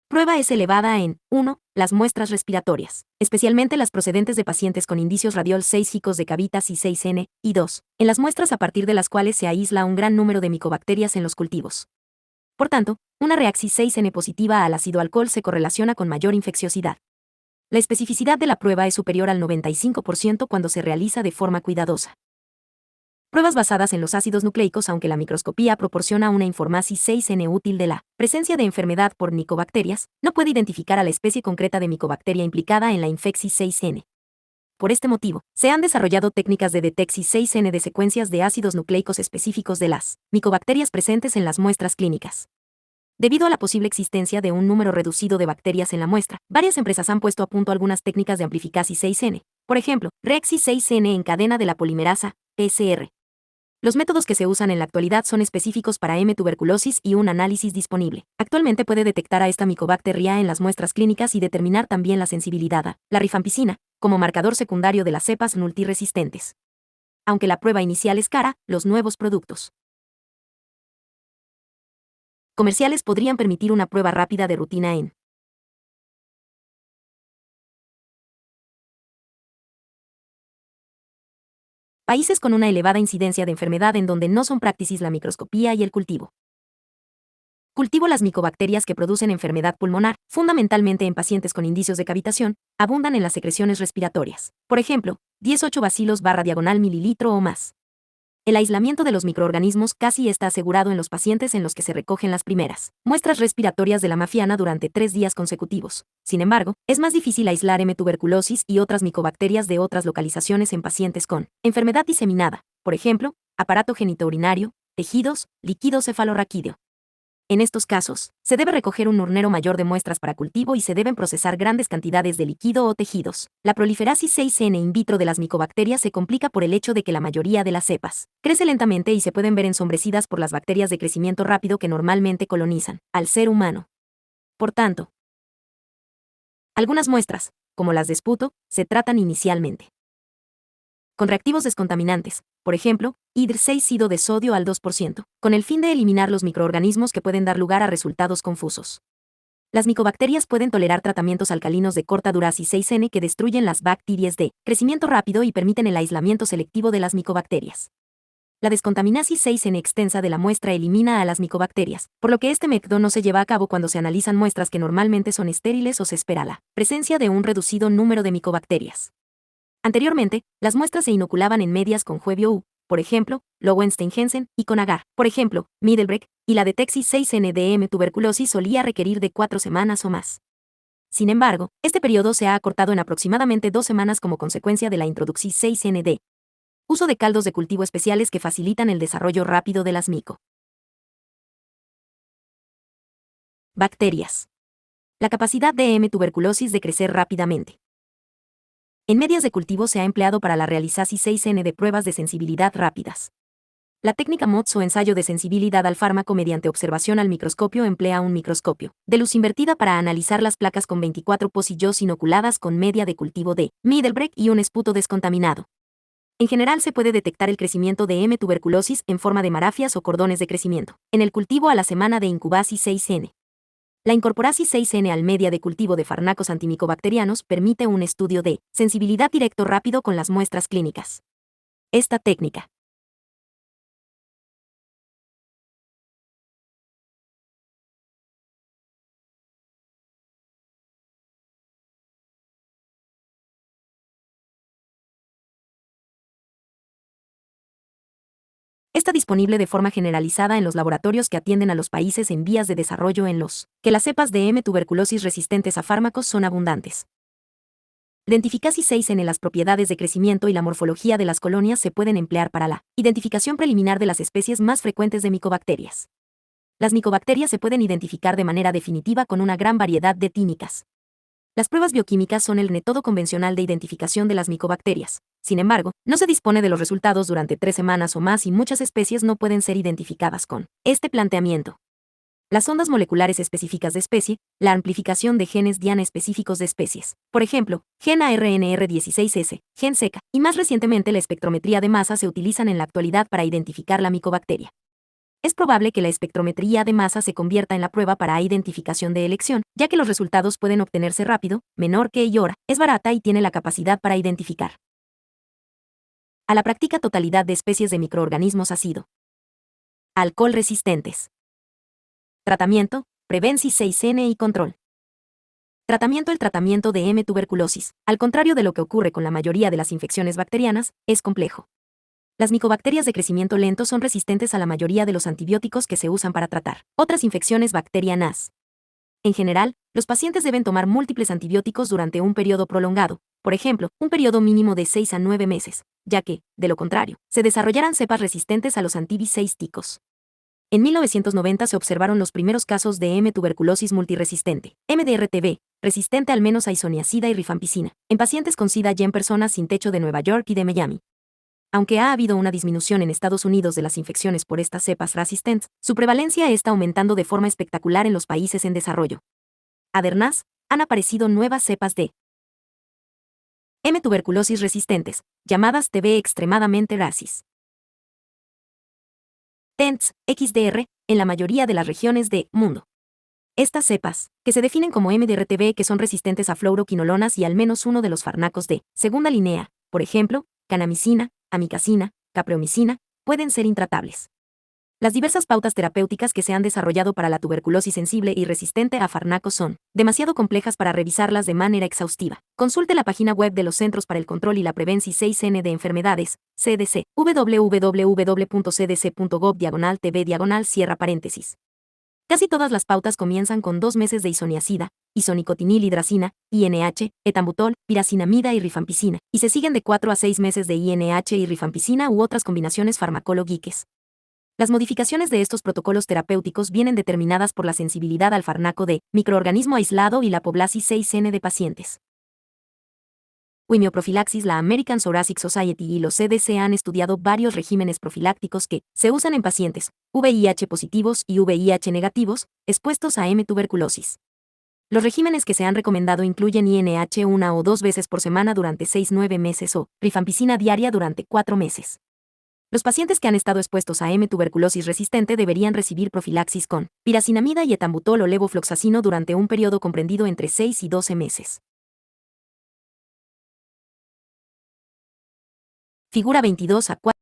prueba es elevada en 1. Las muestras respiratorias, especialmente las procedentes de pacientes con indicios radiol 6 hicos de cavitas y 6N, y 2. En las muestras a partir de las cuales se aísla un gran número de micobacterias en los cultivos. Por tanto, una reacción 6N positiva al ácido alcohol se correlaciona con mayor infecciosidad. La especificidad de la prueba es superior al 95% cuando se realiza de forma cuidadosa. Pruebas basadas en los ácidos nucleicos. Aunque la microscopía proporciona una información 6N útil de la presencia de enfermedad por micobacterias, no puede identificar a la especie concreta de micobacteria implicada en la infección 6N. Por este motivo, se han desarrollado técnicas de detección 6N de secuencias de ácidos nucleicos específicos de las micobacterias presentes en las muestras clínicas. Debido a la posible existencia de un número reducido de bacterias en la muestra, varias empresas han puesto a punto algunas técnicas de amplificación 6N. Por ejemplo, Rexi 6N en cadena de la polimerasa, PCR. Los métodos que se usan en la actualidad son específicos para M. tuberculosis y un análisis disponible. Actualmente puede detectar a esta micobacteria en las muestras clínicas y determinar también la sensibilidad a la rifampicina, como marcador secundario de las cepas multiresistentes. Aunque la prueba inicial es cara, los nuevos productos comerciales podrían permitir una prueba rápida de rutina en países con una elevada incidencia de enfermedad en donde no son práctices la microscopía y el cultivo. Cultivo. Las micobacterias que producen enfermedad pulmonar, fundamentalmente en pacientes con indicios de cavitación, abundan en las secreciones respiratorias. Por ejemplo, 18 bacilos / mililitro o más. El aislamiento de los microorganismos casi está asegurado en los pacientes en los que se recogen las primeras muestras respiratorias de la mafiana durante 3 días consecutivos. Sin embargo, es más difícil aislar M. tuberculosis y otras micobacterias de otras localizaciones en pacientes con enfermedad diseminada, por ejemplo, aparato genitourinario, tejidos, líquido cefalorraquídeo. En estos casos, se debe recoger un urnero mayor de muestras para cultivo y se deben procesar grandes cantidades de líquido o tejidos. La proliferasis 6N in vitro de las micobacterias se complica por el hecho de que la mayoría de las cepas crece lentamente y se pueden ver ensombrecidas por las bacterias de crecimiento rápido que normalmente colonizan al ser humano. Por tanto, algunas muestras, como las de esputo, se tratan inicialmente con reactivos descontaminantes, por ejemplo, hidr6 de sodio al 2%, con el fin de eliminar los microorganismos que pueden dar lugar a resultados confusos. Las micobacterias pueden tolerar tratamientos alcalinos de corta duración 6N que destruyen las bacterias de crecimiento rápido y permiten el aislamiento selectivo de las micobacterias. La descontaminación 6N extensa de la muestra elimina a las micobacterias, por lo que este método no se lleva a cabo cuando se analizan muestras que normalmente son estériles o se espera la presencia de un reducido número de micobacterias. Anteriormente, las muestras se inoculaban en medias con Huevio U, por ejemplo, Lowenstein-Jensen, y con agar, por ejemplo, Middelbreck, y la detección 6N de M. tuberculosis solía requerir de 4 semanas o más. Sin embargo, este periodo se ha acortado en aproximadamente 2 semanas como consecuencia de la introducción 6N de uso de caldos de cultivo especiales que facilitan el desarrollo rápido de las bacterias. La capacidad de M. tuberculosis de crecer rápidamente. En medias de cultivo se ha empleado para la realización 6N de pruebas de sensibilidad rápidas. La técnica MOTS o ensayo de sensibilidad al fármaco mediante observación al microscopio emplea un microscopio de luz invertida para analizar las placas con 24 pocillos inoculadas con media de cultivo de Middelbreck y un esputo descontaminado. En general se puede detectar el crecimiento de M. tuberculosis en forma de marafias o cordones de crecimiento en el cultivo a la semana de incubación 6N. La incorporación 6N al media de cultivo de fármacos antimicobacterianos permite un estudio de sensibilidad directo rápido con las muestras clínicas. Esta técnica está disponible de forma generalizada en los laboratorios que atienden a los países en vías de desarrollo en los que las cepas de M. tuberculosis resistentes a fármacos son abundantes. Identificación 6N. Las propiedades de crecimiento y la morfología de las colonias se pueden emplear para la identificación preliminar de las especies más frecuentes de micobacterias. Las micobacterias se pueden identificar de manera definitiva con una gran variedad de técnicas. Las pruebas bioquímicas son el método convencional de identificación de las micobacterias. Sin embargo, no se dispone de los resultados durante 3 semanas o más y muchas especies no pueden ser identificadas con este planteamiento. Las ondas moleculares específicas de especie, la amplificación de genes diana específicos de especies, por ejemplo, gen ARNR16S, gen seca, y más recientemente la espectrometría de masa se utilizan en la actualidad para identificar la micobacteria. Es probable que la espectrometría de masa se convierta en la prueba para identificación de elección, ya que los resultados pueden obtenerse rápido, menor que y hora, es barata y tiene la capacidad para identificar a la práctica totalidad de especies de microorganismos ácido alcohol resistentes. Tratamiento, prevención 6N y control. Tratamiento. El tratamiento de M. tuberculosis, al contrario de lo que ocurre con la mayoría de las infecciones bacterianas, es complejo. Las micobacterias de crecimiento lento son resistentes a la mayoría de los antibióticos que se usan para tratar otras infecciones bacterianas. En general, los pacientes deben tomar múltiples antibióticos durante un periodo prolongado, por ejemplo, un periodo mínimo de 6 a 9 meses, ya que, de lo contrario, se desarrollarán cepas resistentes a los antibióticos. En 1990 se observaron los primeros casos de M. tuberculosis multiresistente, MDRTB, resistente al menos a isoniazida y rifampicina, en pacientes con SIDA y en personas sin techo de Nueva York y de Miami. Aunque ha habido una disminución en Estados Unidos de las infecciones por estas cepas resistentes, su prevalencia está aumentando de forma espectacular en los países en desarrollo. Además, han aparecido nuevas cepas de M. tuberculosis resistentes, llamadas TB extremadamente racis. TENTS, XDR, en la mayoría de las regiones del mundo. Estas cepas, que se definen como MDRTB, que son resistentes a fluoroquinolonas y al menos uno de los fármacos de segunda línea, por ejemplo, kanamicina, amikacina, capreomicina, pueden ser intratables. Las diversas pautas terapéuticas que se han desarrollado para la tuberculosis sensible y resistente a fármacos son demasiado complejas para revisarlas de manera exhaustiva. Consulte la página web de los Centros para el Control y la Prevención 6N de Enfermedades, CDC, www.cdc.gov/tv/cierra paréntesis. Casi todas las pautas comienzan con 2 meses de isoniazida, isonicotinilhidracina, INH, etambutol, piracinamida y rifampicina, y se siguen de 4 a 6 meses de INH y rifampicina u otras combinaciones farmacológicas. Las modificaciones de estos protocolos terapéuticos vienen determinadas por la sensibilidad al fármaco de microorganismo aislado y la población 6N de pacientes. Quimioprofilaxis. La American Thoracic Society y los CDC han estudiado varios regímenes profilácticos que se usan en pacientes VIH positivos y VIH negativos expuestos a M. tuberculosis. Los regímenes que se han recomendado incluyen INH 1 o 2 veces por semana durante 6-9 meses o rifampicina diaria durante 4 meses. Los pacientes que han estado expuestos a M. tuberculosis resistente deberían recibir profilaxis con piracinamida y etambutol o levofloxacino durante un periodo comprendido entre 6 y 12 meses. Figura 22 a 4.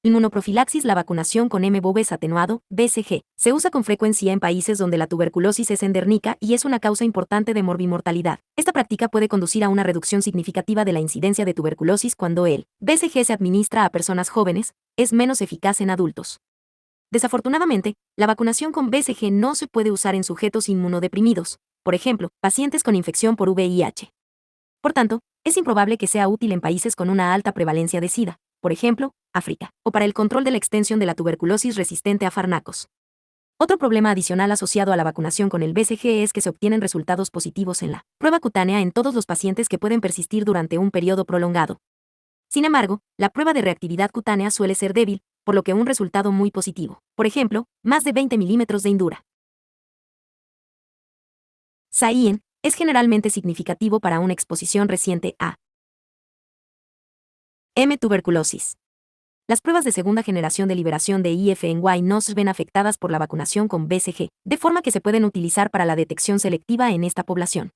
Inmunoprofilaxis. La vacunación con M-Boves atenuado, BCG, se usa con frecuencia en países donde la tuberculosis es endémica y es una causa importante de morbimortalidad. Esta práctica puede conducir a una reducción significativa de la incidencia de tuberculosis cuando el BCG se administra a personas jóvenes, es menos eficaz en adultos. Desafortunadamente, la vacunación con BCG no se puede usar en sujetos inmunodeprimidos, por ejemplo, pacientes con infección por VIH. Por tanto, es improbable que sea útil en países con una alta prevalencia de SIDA, por ejemplo, África, o para el control de la extensión de la tuberculosis resistente a fármacos. Otro problema adicional asociado a la vacunación con el BCG es que se obtienen resultados positivos en la prueba cutánea en todos los pacientes que pueden persistir durante un periodo prolongado. Sin embargo, la prueba de reactividad cutánea suele ser débil, por lo que un resultado muy positivo, por ejemplo, más de 20 milímetros de hindura SAIN, es generalmente significativo para una exposición reciente a M. tuberculosis. Las pruebas de segunda generación de liberación de IFNY no se ven afectadas por la vacunación con BCG, de forma que se pueden utilizar para la detección selectiva en esta población.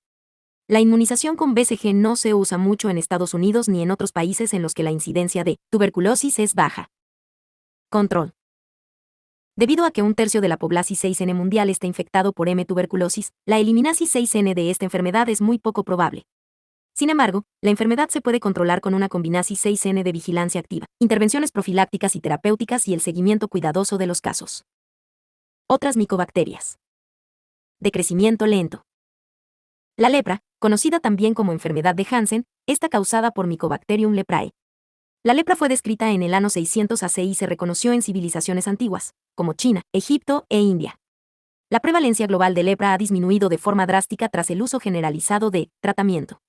La inmunización con BCG no se usa mucho en Estados Unidos ni en otros países en los que la incidencia de tuberculosis es baja. Control. Debido a que un tercio de la población 6N mundial está infectado por M. tuberculosis, la eliminación 6N de esta enfermedad es muy poco probable. Sin embargo, la enfermedad se puede controlar con una combinación 6N de vigilancia activa, intervenciones profilácticas y terapéuticas y el seguimiento cuidadoso de los casos. Otras micobacterias. De crecimiento lento. La lepra, conocida también como enfermedad de Hansen, está causada por Mycobacterium leprae. La lepra fue descrita en el año 600 AC y se reconoció en civilizaciones antiguas, como China, Egipto e India. La prevalencia global de lepra ha disminuido de forma drástica tras el uso generalizado de tratamiento.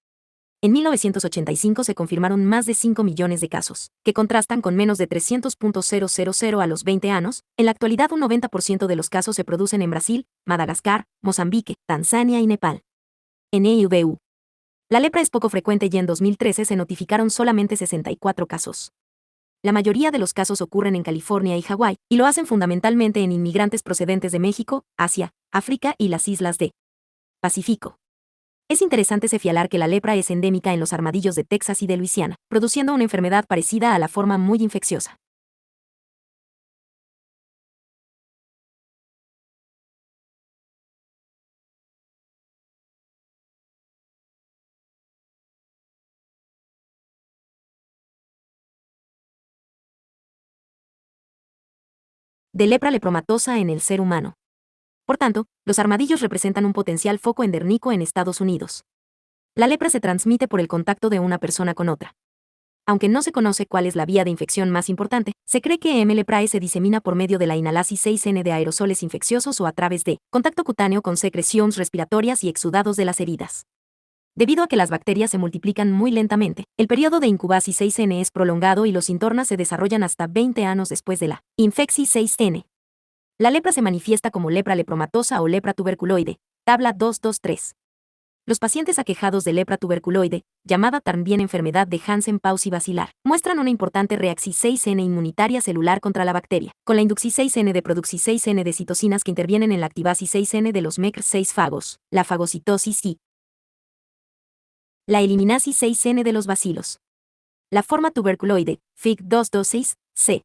En 1985 se confirmaron más de 5 millones de casos, que contrastan con menos de 300.000 a los 20 años. En la actualidad, un 90% de los casos se producen en Brasil, Madagascar, Mozambique, Tanzania y Nepal. En EUVU. La lepra es poco frecuente y en 2013 se notificaron solamente 64 casos. La mayoría de los casos ocurren en California y Hawái, y lo hacen fundamentalmente en inmigrantes procedentes de México, Asia, África y las islas de Pacífico. Es interesante señalar que la lepra es endémica en los armadillos de Texas y de Luisiana, produciendo una enfermedad parecida a la forma muy infecciosa. De lepra lepromatosa en el ser humano. Por tanto, los armadillos representan un potencial foco endémico en Estados Unidos. La lepra se transmite por el contacto de una persona con otra. Aunque no se conoce cuál es la vía de infección más importante, se cree que M. leprae se disemina por medio de la inhalación 6N de aerosoles infecciosos o a través de contacto cutáneo con secreciones respiratorias y exudados de las heridas. Debido a que las bacterias se multiplican muy lentamente, el periodo de incubación 6N es prolongado y los síntomas se desarrollan hasta 20 años después de la infección 6N. La lepra se manifiesta como lepra lepromatosa o lepra tuberculoide, tabla 223. Los pacientes aquejados de lepra tuberculoide, llamada también enfermedad de Hansen-Pauci bacilar, muestran una importante reacción 6N inmunitaria celular contra la bacteria, con la inducción 6N de producción 6N de citocinas que intervienen en la activación 6N de los MECR6 fagos, la fagocitosis y la eliminación 6N de los bacilos. La forma tuberculoide, FIG226, C.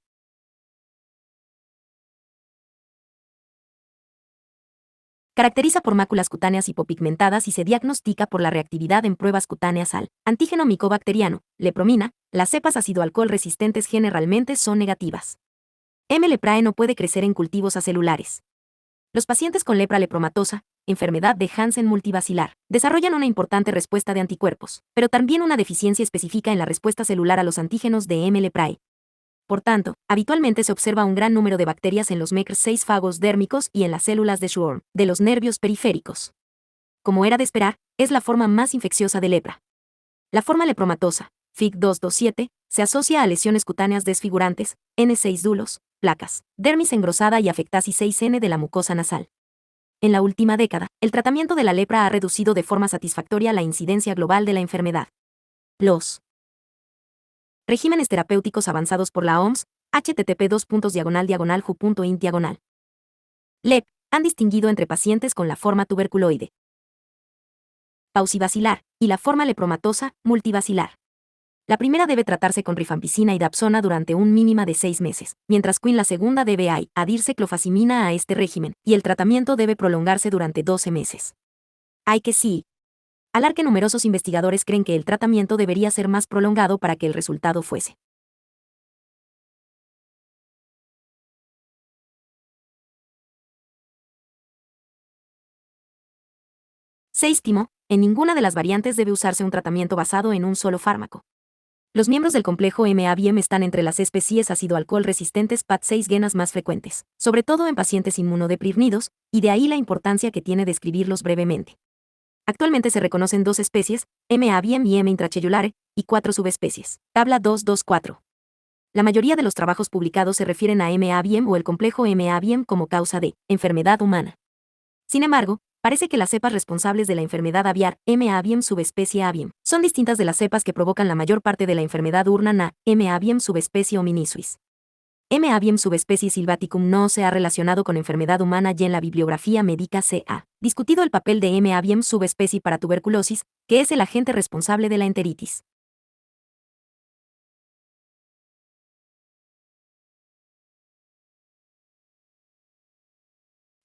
Caracteriza por máculas cutáneas hipopigmentadas y se diagnostica por la reactividad en pruebas cutáneas al antígeno micobacteriano, lepromina. Las cepas ácido-alcohol resistentes generalmente son negativas. M. leprae no puede crecer en cultivos acelulares. Los pacientes con lepra lepromatosa, enfermedad de Hansen multibacilar, desarrollan una importante respuesta de anticuerpos, pero también una deficiencia específica en la respuesta celular a los antígenos de M. leprae. Por tanto, habitualmente se observa un gran número de bacterias en los MECR6 fagos dérmicos y en las células de Schwann, de los nervios periféricos. Como era de esperar, es la forma más infecciosa de lepra. La forma lepromatosa, FIG227, se asocia a lesiones cutáneas desfigurantes, N6 dulos, placas, dermis engrosada y afectasis 6N de la mucosa nasal. En la última década, el tratamiento de la lepra ha reducido de forma satisfactoria la incidencia global de la enfermedad. Los regímenes terapéuticos avanzados por la OMS, http://who.in/. LEP, han distinguido entre pacientes con la forma tuberculoide, paucibacilar, y la forma lepromatosa, multibacilar. La primera debe tratarse con rifampicina y dapsona durante un mínimo de 6 meses, mientras que la segunda debe adirse clofazimina a este régimen, y el tratamiento debe prolongarse durante 12 meses. Hay que sí. Alar que numerosos investigadores creen que el tratamiento debería ser más prolongado para que el resultado fuese. Séptimo, en ninguna de las variantes debe usarse un tratamiento basado en un solo fármaco. Los miembros del complejo MABM están entre las especies ácido-alcohol resistentes PAT6 genas más frecuentes, sobre todo en pacientes inmunodeprimidos, y de ahí la importancia que tiene describirlos brevemente. Actualmente se reconocen 2 especies, MABM y M. intracellulare, y 4 subespecies. Tabla 224. La mayoría de los trabajos publicados se refieren a MABM o el complejo MABM como causa de enfermedad humana. Sin embargo, parece que las cepas responsables de la enfermedad aviar, M. avium subespecie avium, son distintas de las cepas que provocan la mayor parte de la enfermedad urna, M. avium subespecie hominisuis. M. avium subespecie silvaticum no se ha relacionado con enfermedad humana y en la bibliografía médica se ha discutido el papel de M. avium subespecie para tuberculosis, que es el agente responsable de la enteritis.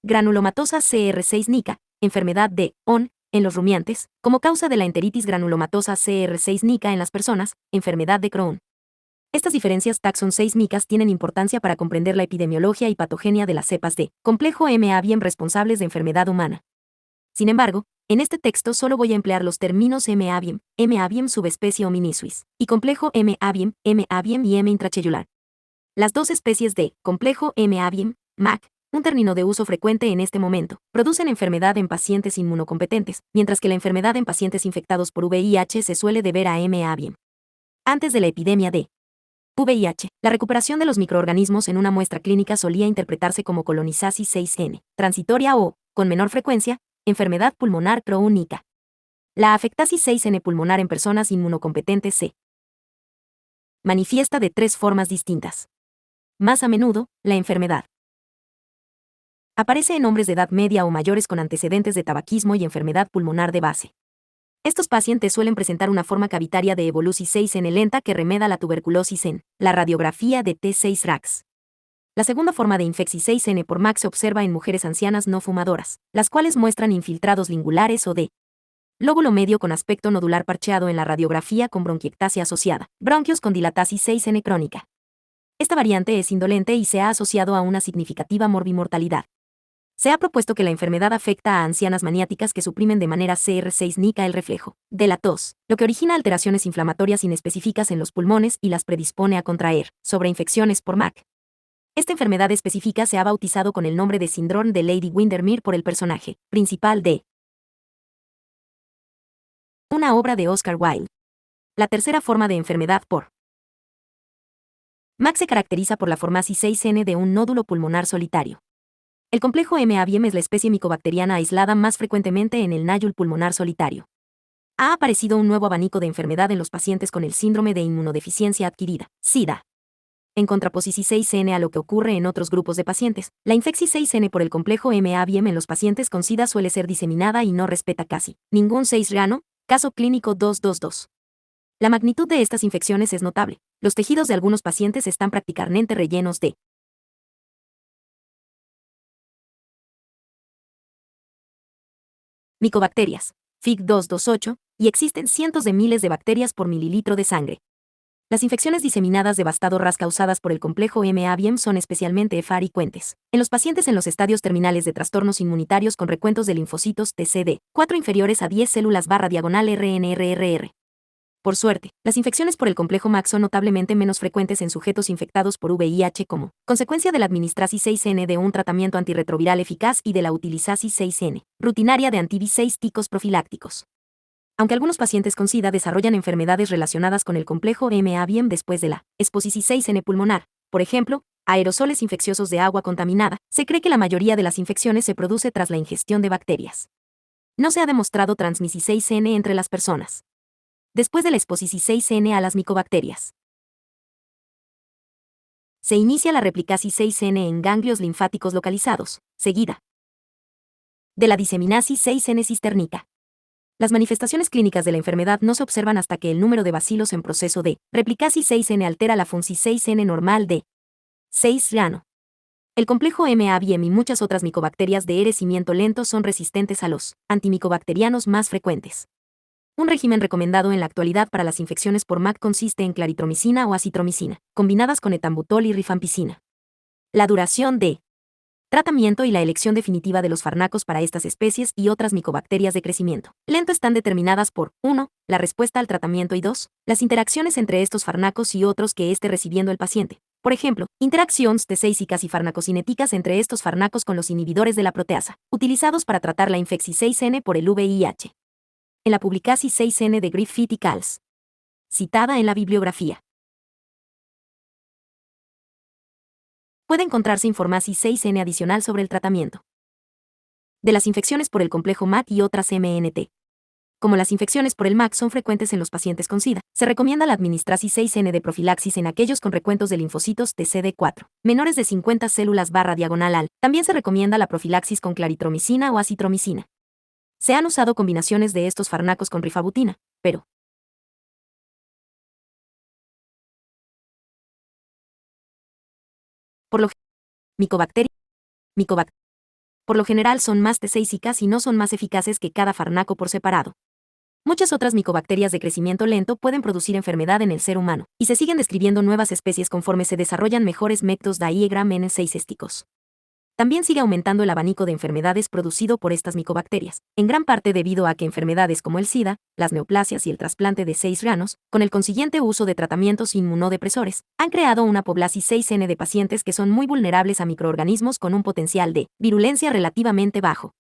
Granulomatosa CR6 nica, enfermedad de ON, en los rumiantes, como causa de la enteritis granulomatosa CR6 nica en las personas, enfermedad de Crohn. Estas diferencias taxon 6 micas tienen importancia para comprender la epidemiología y patogenia de las cepas de complejo M. avium responsables de enfermedad humana. Sin embargo, en este texto solo voy a emplear los términos M. avium subespecie hominisuis, y complejo M. avium y M. intrachellular. Las dos especies de complejo M. avium, MAC, un término de uso frecuente en este momento, producen enfermedad en pacientes inmunocompetentes, mientras que la enfermedad en pacientes infectados por VIH se suele deber a M. avium. Antes de la epidemia de VIH, la recuperación de los microorganismos en una muestra clínica solía interpretarse como colonizasis 6N, transitoria o, con menor frecuencia, enfermedad pulmonar crónica. La afectasis 6N pulmonar en personas inmunocompetentes se manifiesta de 3 formas distintas. Más a menudo, la enfermedad aparece en hombres de edad media o mayores con antecedentes de tabaquismo y enfermedad pulmonar de base. Estos pacientes suelen presentar una forma cavitaria de Evolusi 6N lenta que remeda la tuberculosis en la radiografía de T6-RAX. La segunda forma de infección 6N por MAC se observa en mujeres ancianas no fumadoras, las cuales muestran infiltrados lingulares o de lóbulo medio con aspecto nodular parcheado en la radiografía con bronquiectasia asociada, bronquios con dilatasis 6N crónica. Esta variante es indolente y se ha asociado a una significativa morbimortalidad. Se ha propuesto que la enfermedad afecta a ancianas maniáticas que suprimen de manera CR6-NICA el reflejo de la tos, lo que origina alteraciones inflamatorias inespecíficas en los pulmones y las predispone a contraer sobreinfecciones por MAC. Esta enfermedad específica se ha bautizado con el nombre de síndrome de Lady Windermere por el personaje principal de una obra de Oscar Wilde. La tercera forma de enfermedad por MAC se caracteriza por la formasis 6N de un nódulo pulmonar solitario. El complejo M-avium es la especie micobacteriana aislada más frecuentemente en el náyul pulmonar solitario. Ha aparecido un nuevo abanico de enfermedad en los pacientes con el síndrome de inmunodeficiencia adquirida, SIDA. En contraposición 6N a lo que ocurre en otros grupos de pacientes, la infección 6N por el complejo M-avium en los pacientes con SIDA suele ser diseminada y no respeta casi ningún 6 rano, caso clínico 222. La magnitud de estas infecciones es notable. Los tejidos de algunos pacientes están prácticamente rellenos de micobacterias, FIG228, y existen cientos de miles de bacterias por mililitro de sangre. Las infecciones diseminadas de vástago RAS causadas por el complejo M-avium son especialmente frecuentes en los pacientes en los estadios terminales de trastornos inmunitarios con recuentos de linfocitos TCD, 4 inferiores a 10 células/RNRR. Por suerte, las infecciones por el complejo MAC son notablemente menos frecuentes en sujetos infectados por VIH como consecuencia de la administración 6N de un tratamiento antirretroviral eficaz y de la utilización 6N rutinaria de anti-V6 ticos profilácticos. Aunque algunos pacientes con SIDA desarrollan enfermedades relacionadas con el complejo M-avium después de la exposición 6N pulmonar, por ejemplo, aerosoles infecciosos de agua contaminada, se cree que la mayoría de las infecciones se produce tras la ingestión de bacterias. No se ha demostrado transmisión 6N entre las personas después de la exposición 6N a las micobacterias. Se inicia la replicación 6N en ganglios linfáticos localizados, seguida de la diseminasis 6N cisternica. Las manifestaciones clínicas de la enfermedad no se observan hasta que el número de bacilos en proceso de replicación 6N altera la función 6N normal de 6 rano. El complejo M-avium y muchas otras micobacterias de envejecimiento lento son resistentes a los antimicobacterianos más frecuentes. Un régimen recomendado en la actualidad para las infecciones por MAC consiste en claritromicina o acitromicina, combinadas con etambutol y rifampicina. La duración de tratamiento y la elección definitiva de los fármacos para estas especies y otras micobacterias de crecimiento lento están determinadas por 1. La respuesta al tratamiento y 2. Las interacciones entre estos fármacos y otros que esté recibiendo el paciente. Por ejemplo, interacciones tesísicas y farmacocinéticas entre estos fármacos con los inhibidores de la proteasa, utilizados para tratar la infección 6N por el VIH. En la publicación 6N de Griffith y Cals. Citada en la bibliografía. Puede encontrarse información 6N adicional sobre el tratamiento de las infecciones por el complejo MAC y otras MNT. Como las infecciones por el MAC son frecuentes en los pacientes con SIDA, se recomienda la administración 6N de profilaxis en aquellos con recuentos de linfocitos TCD4, menores de 50 células/diagonal. También se recomienda la profilaxis con claritromicina o acitromicina. Se han usado combinaciones de estos fármacos con rifabutina, pero por lo micobacterias por lo general son más tesísicas y no son más eficaces que cada fármaco por separado. Muchas otras micobacterias de crecimiento lento pueden producir enfermedad en el ser humano, y se siguen describiendo nuevas especies conforme se desarrollan mejores métodos Diagram N6 césticos. También sigue aumentando el abanico de enfermedades producido por estas micobacterias, en gran parte debido a que enfermedades como el SIDA, las neoplasias y el trasplante de 6 ranos, con el consiguiente uso de tratamientos inmunodepresores, han creado una población 6N de pacientes que son muy vulnerables a microorganismos con un potencial de virulencia relativamente bajo.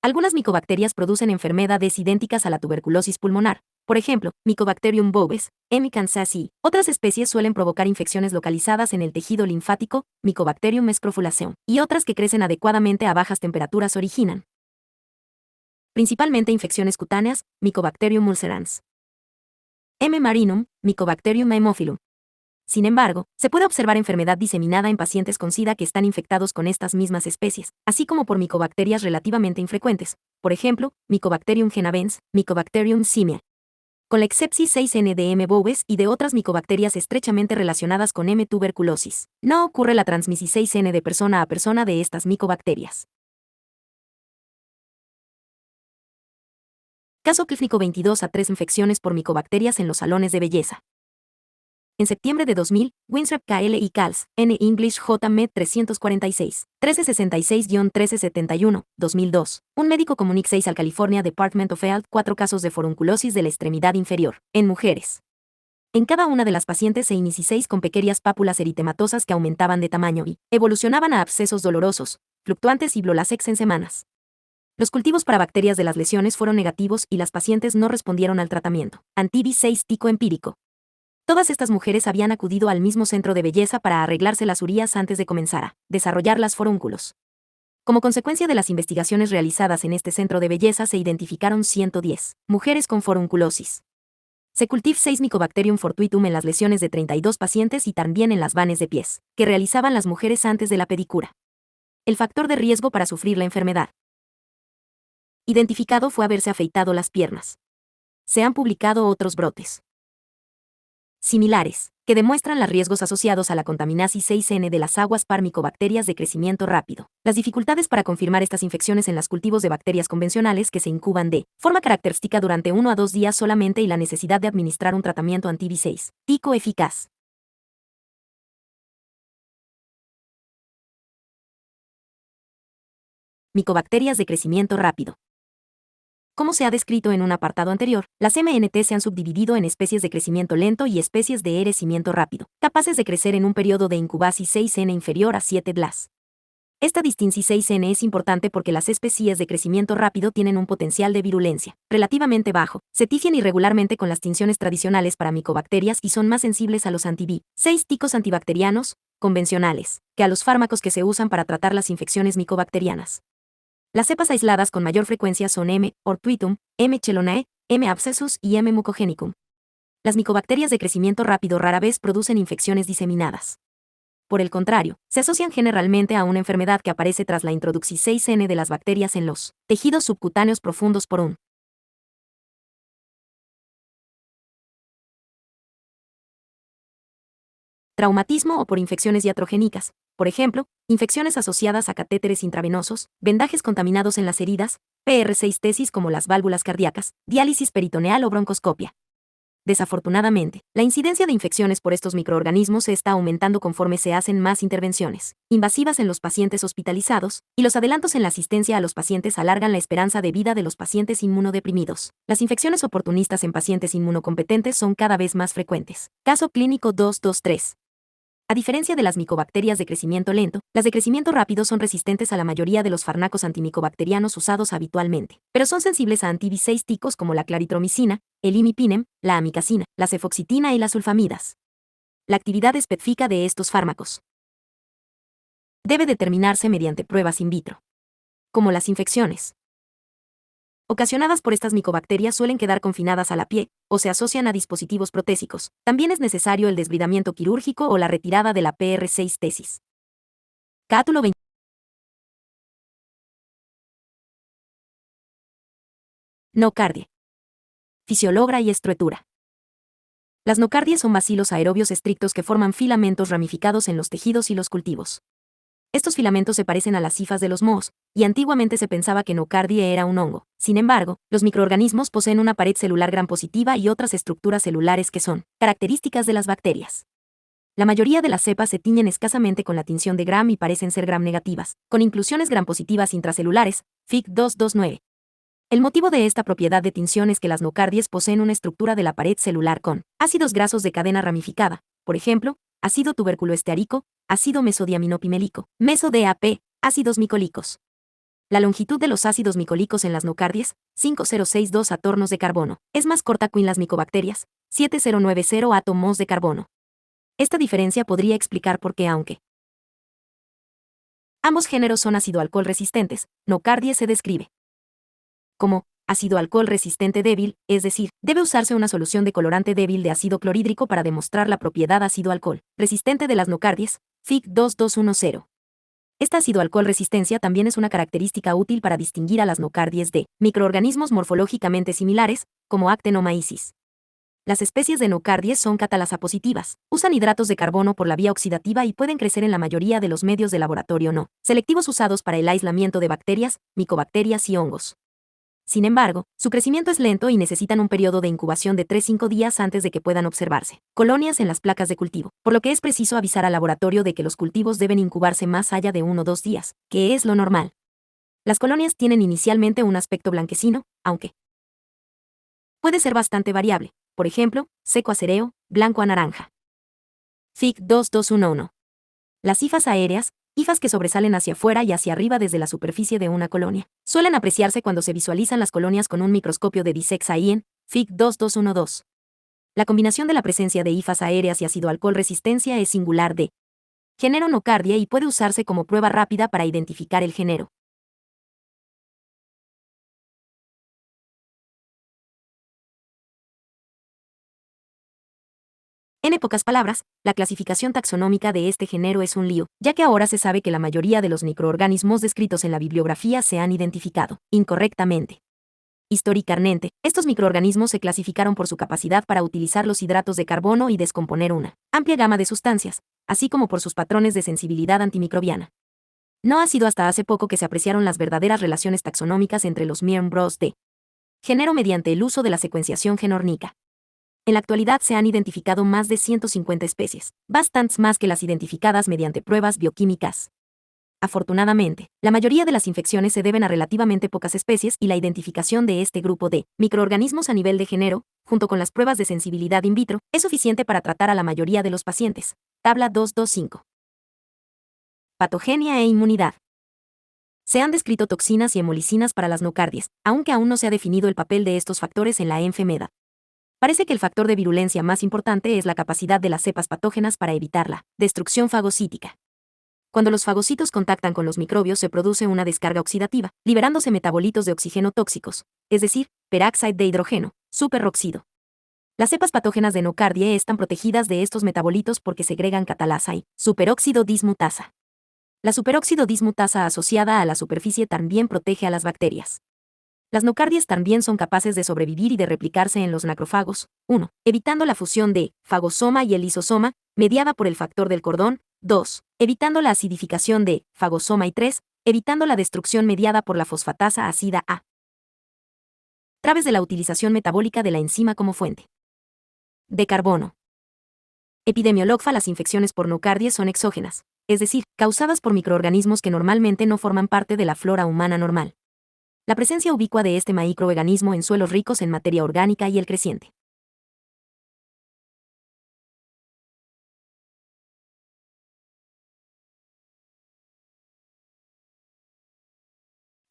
Algunas micobacterias producen enfermedades idénticas a la tuberculosis pulmonar. Por ejemplo, Mycobacterium bovis, M. kansasi. Otras especies suelen provocar infecciones localizadas en el tejido linfático, Mycobacterium scrofulaceum, y otras que crecen adecuadamente a bajas temperaturas originan principalmente infecciones cutáneas, Mycobacterium ulcerans. M. marinum, Mycobacterium haemophilum. Sin embargo, se puede observar enfermedad diseminada en pacientes con SIDA que están infectados con estas mismas especies, así como por micobacterias relativamente infrecuentes, por ejemplo, Mycobacterium genavens, Mycobacterium simia. Con la Excepsis 6N de M. bovis y de otras micobacterias estrechamente relacionadas con M. tuberculosis, no ocurre la transmisión 6N de persona a persona de estas micobacterias. Caso clínico 22 a 3 infecciones por micobacterias en los salones de belleza. En septiembre de 2000, Winstrap KL y Cals, N. English J. Med 346, 1366-1371, 2002. Un médico Comunic 6 al California Department of Health 4 casos de forunculosis de la extremidad inferior, en mujeres. En cada una de las pacientes se inició 6 con pequeñas pápulas eritematosas que aumentaban de tamaño y evolucionaban a abscesos dolorosos, fluctuantes y blolasex en semanas. Los cultivos para bacterias de las lesiones fueron negativos y las pacientes no respondieron al tratamiento. Anti-B6 tico empírico. Todas estas mujeres habían acudido al mismo centro de belleza para arreglarse las urías antes de comenzar a desarrollar las forúnculos. Como consecuencia de las investigaciones realizadas en este centro de belleza se identificaron 110 mujeres con forunculosis. Se cultivó 6 Mycobacterium fortuitum en las lesiones de 32 pacientes y también en las vanes de pies, que realizaban las mujeres antes de la pedicura. El factor de riesgo para sufrir la enfermedad identificado fue haberse afeitado las piernas. Se han publicado otros brotes similares, que demuestran los riesgos asociados a la contaminación 6N de las aguas par micobacterias de crecimiento rápido. Las dificultades para confirmar estas infecciones en los cultivos de bacterias convencionales que se incuban de forma característica durante 1 a 2 días solamente y la necesidad de administrar un tratamiento anti-B6 tico eficaz. Micobacterias de crecimiento rápido. Como se ha descrito en un apartado anterior, las MNT se han subdividido en especies de crecimiento lento y especies de crecimiento rápido, capaces de crecer en un periodo de incubación 6N inferior a 7 DLAS. Esta distinción 6N es importante porque las especies de crecimiento rápido tienen un potencial de virulencia relativamente bajo, se tifian irregularmente con las tinciones tradicionales para micobacterias y son más sensibles a los anti-B6 ticos antibacterianos convencionales que a los fármacos que se usan para tratar las infecciones micobacterianas. Las cepas aisladas con mayor frecuencia son M. ortuitum, M. chelonae, M. abscessus y M. mucogenicum. Las micobacterias de crecimiento rápido rara vez producen infecciones diseminadas. Por el contrario, se asocian generalmente a una enfermedad que aparece tras la introducción 6N de las bacterias en los tejidos subcutáneos profundos por un traumatismo o por infecciones iatrogénicas, por ejemplo, infecciones asociadas a catéteres intravenosos, vendajes contaminados en las heridas, PR6 tesis como las válvulas cardíacas, diálisis peritoneal o broncoscopia. Desafortunadamente, la incidencia de infecciones por estos microorganismos se está aumentando conforme se hacen más intervenciones invasivas en los pacientes hospitalizados, y los adelantos en la asistencia a los pacientes alargan la esperanza de vida de los pacientes inmunodeprimidos. Las infecciones oportunistas en pacientes inmunocompetentes son cada vez más frecuentes. Caso clínico 223. A diferencia de las micobacterias de crecimiento lento, las de crecimiento rápido son resistentes a la mayoría de los fármacos antimicobacterianos usados habitualmente, pero son sensibles a anti-B6 ticos como la claritromicina, el imipinem, la amicacina, la cefoxitina y las sulfamidas. La actividad específica de estos fármacos debe determinarse mediante pruebas in vitro. Como las infecciones ocasionadas por estas micobacterias suelen quedar confinadas a la piel, o se asocian a dispositivos protésicos. También es necesario el desbridamiento quirúrgico o la retirada de la PR6 tesis. Cátulo 20. Nocardia. Fisiologra y estructura. Las nocardias son bacilos aerobios estrictos que forman filamentos ramificados en los tejidos y los cultivos. Estos filamentos se parecen a las hifas de los mohos, y antiguamente se pensaba que nocardia era un hongo. Sin embargo, los microorganismos poseen una pared celular gram positiva y otras estructuras celulares que son características de las bacterias. La mayoría de las cepas se tiñen escasamente con la tinción de gram y parecen ser gram negativas, con inclusiones gram positivas intracelulares, Fic 229. El motivo de esta propiedad de tinción es que las nocardias poseen una estructura de la pared celular con ácidos grasos de cadena ramificada, por ejemplo, ácido tuberculoesteárico, ácido mesodiaminopimelico, meso-DAP, ácidos micólicos. La longitud de los ácidos micólicos en las nocardias, 5062 átomos de carbono, es más corta que en las micobacterias, 7090 átomos de carbono. Esta diferencia podría explicar por qué, aunque ambos géneros son ácido-alcohol resistentes, nocardia se describe como Ácido alcohol resistente débil, es decir, debe usarse una solución de colorante débil de ácido clorhídrico para demostrar la propiedad ácido alcohol resistente de las nocardies, FIC 2210. Esta ácido alcohol resistencia también es una característica útil para distinguir a las nocardies de microorganismos morfológicamente similares, como Actinomyces. Las especies de nocardies son catalasapositivas, usan hidratos de carbono por la vía oxidativa y pueden crecer en la mayoría de los medios de laboratorio no selectivos usados para el aislamiento de bacterias, micobacterias y hongos. Sin embargo, su crecimiento es lento y necesitan un periodo de incubación de 3-5 días antes de que puedan observarse colonias en las placas de cultivo, por lo que es preciso avisar al laboratorio de que los cultivos deben incubarse más allá de 1 o 2 días, que es lo normal. Las colonias tienen inicialmente un aspecto blanquecino, aunque puede ser bastante variable, por ejemplo, seco a cereo, blanco a naranja. FIC 2211. Las hifas aéreas, hifas que sobresalen hacia afuera y hacia arriba desde la superficie de una colonia, suelen apreciarse cuando se visualizan las colonias con un microscopio de Dissex-Aien, FIC 2212. La combinación de la presencia de hifas aéreas y ácido alcohol resistencia es singular de género Nocardia y puede usarse como prueba rápida para identificar el género. En pocas palabras, la clasificación taxonómica de este género es un lío, ya que ahora se sabe que la mayoría de los microorganismos descritos en la bibliografía se han identificado incorrectamente. Históricamente, estos microorganismos se clasificaron por su capacidad para utilizar los hidratos de carbono y descomponer una amplia gama de sustancias, así como por sus patrones de sensibilidad antimicrobiana. No ha sido hasta hace poco que se apreciaron las verdaderas relaciones taxonómicas entre los miembros de género mediante el uso de la secuenciación genórnica. En la actualidad se han identificado más de 150 especies, bastantes más que las identificadas mediante pruebas bioquímicas. Afortunadamente, la mayoría de las infecciones se deben a relativamente pocas especies y la identificación de este grupo de microorganismos a nivel de género, junto con las pruebas de sensibilidad in vitro, es suficiente para tratar a la mayoría de los pacientes. Tabla 225. Patogenia e inmunidad. Se han descrito toxinas y hemolicinas para las nocardies, aunque aún no se ha definido el papel de estos factores en la enfermedad. Parece que el factor de virulencia más importante es la capacidad de las cepas patógenas para evitar la destrucción fagocítica. Cuando los fagocitos contactan con los microbios se produce una descarga oxidativa, liberándose metabolitos de oxígeno tóxicos, es decir, peróxido de hidrógeno, superóxido. Las cepas patógenas de nocardia están protegidas de estos metabolitos porque segregan catalasa y superóxido dismutasa. La superóxido dismutasa asociada a la superficie también protege a las bacterias. Las nocardias también son capaces de sobrevivir y de replicarse en los macrófagos. 1. Evitando la fusión de fagosoma y el lisosoma, mediada por el factor del cordón. 2. Evitando la acidificación de fagosoma y 3. Evitando la destrucción mediada por la fosfatasa ácida A. Través de la utilización metabólica de la enzima como fuente de carbono. Epidemiologfa. Las infecciones por nocardias son exógenas, es decir, causadas por microorganismos que normalmente no forman parte de la flora humana normal. La presencia ubicua de este microorganismo en suelos ricos en materia orgánica y el creciente